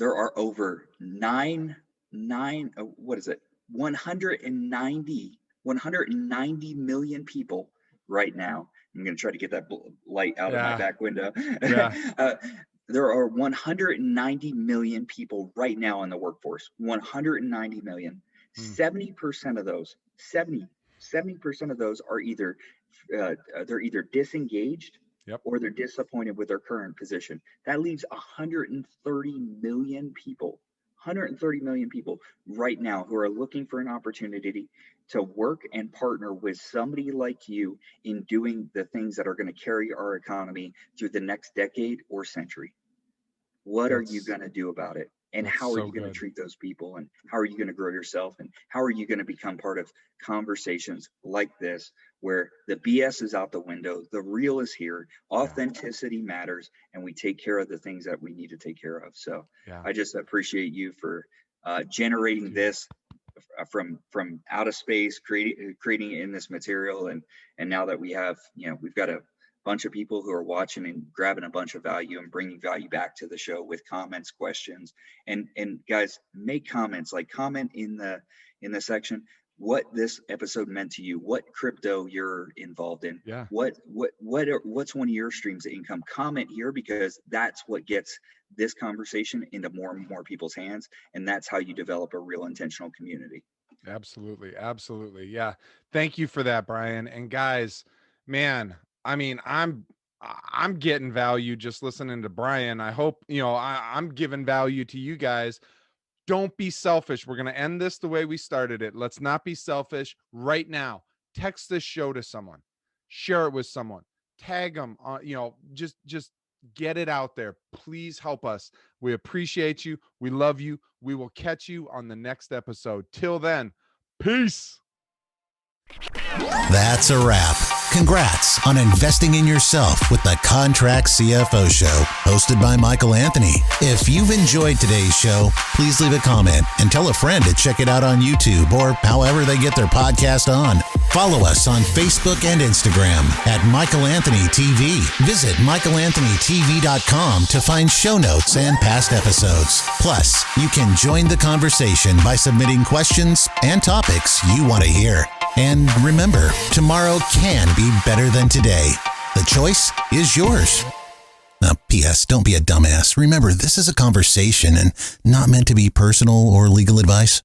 are over 190 million people right now. I'm going to try to get that light out of my back window. Yeah. There are 190 million people right now in the workforce. 190 million. 70% of those, 70% of those are either they're either disengaged, or they're disappointed with their current position. That leaves 130 million people right now who are looking for an opportunity to work and partner with somebody like you in doing the things that are going to carry our economy through the next decade or century. What are you going to do about it? And how are you going to treat those people? And how are you going to grow yourself? And how are you going to become part of conversations like this, where the BS is out the window, the real is here, authenticity matters, and we take care of the things that we need to take care of. So I just appreciate you for generating this from out of space, creating in this material. And now that we have, we've got a bunch of people who are watching and grabbing a bunch of value and bringing value back to the show with comments, questions, and guys, make comments, like comment in the section what this episode meant to you, what crypto you're involved in, what's one of your streams of income. Comment here, because that's what gets this conversation into more and more people's hands, and that's how you develop a real intentional community. Absolutely. Yeah, thank you for that, Brian. And guys, man, I mean, I'm getting value just listening to Brian. I hope, I'm giving value to you guys. Don't be selfish. We're going to end this the way we started it. Let's not be selfish right now. Text this show to someone, share it with someone, tag them, just get it out there. Please help us. We appreciate you. We love you. We will catch you on the next episode. Till then, peace. That's a wrap. Congrats on investing in yourself with the Contract CFO Show, hosted by Michael Anthony. If you've enjoyed today's show, please leave a comment and tell a friend to check it out on YouTube or however they get their podcast on. Follow us on Facebook and Instagram at Michael Anthony TV. Visit michaelanthonytv.com to find show notes and past episodes. Plus, you can join the conversation by submitting questions and topics you want to hear. And remember, tomorrow can be better than today. The choice is yours. Now, P.S. Don't be a dumbass. Remember, this is a conversation and not meant to be personal or legal advice.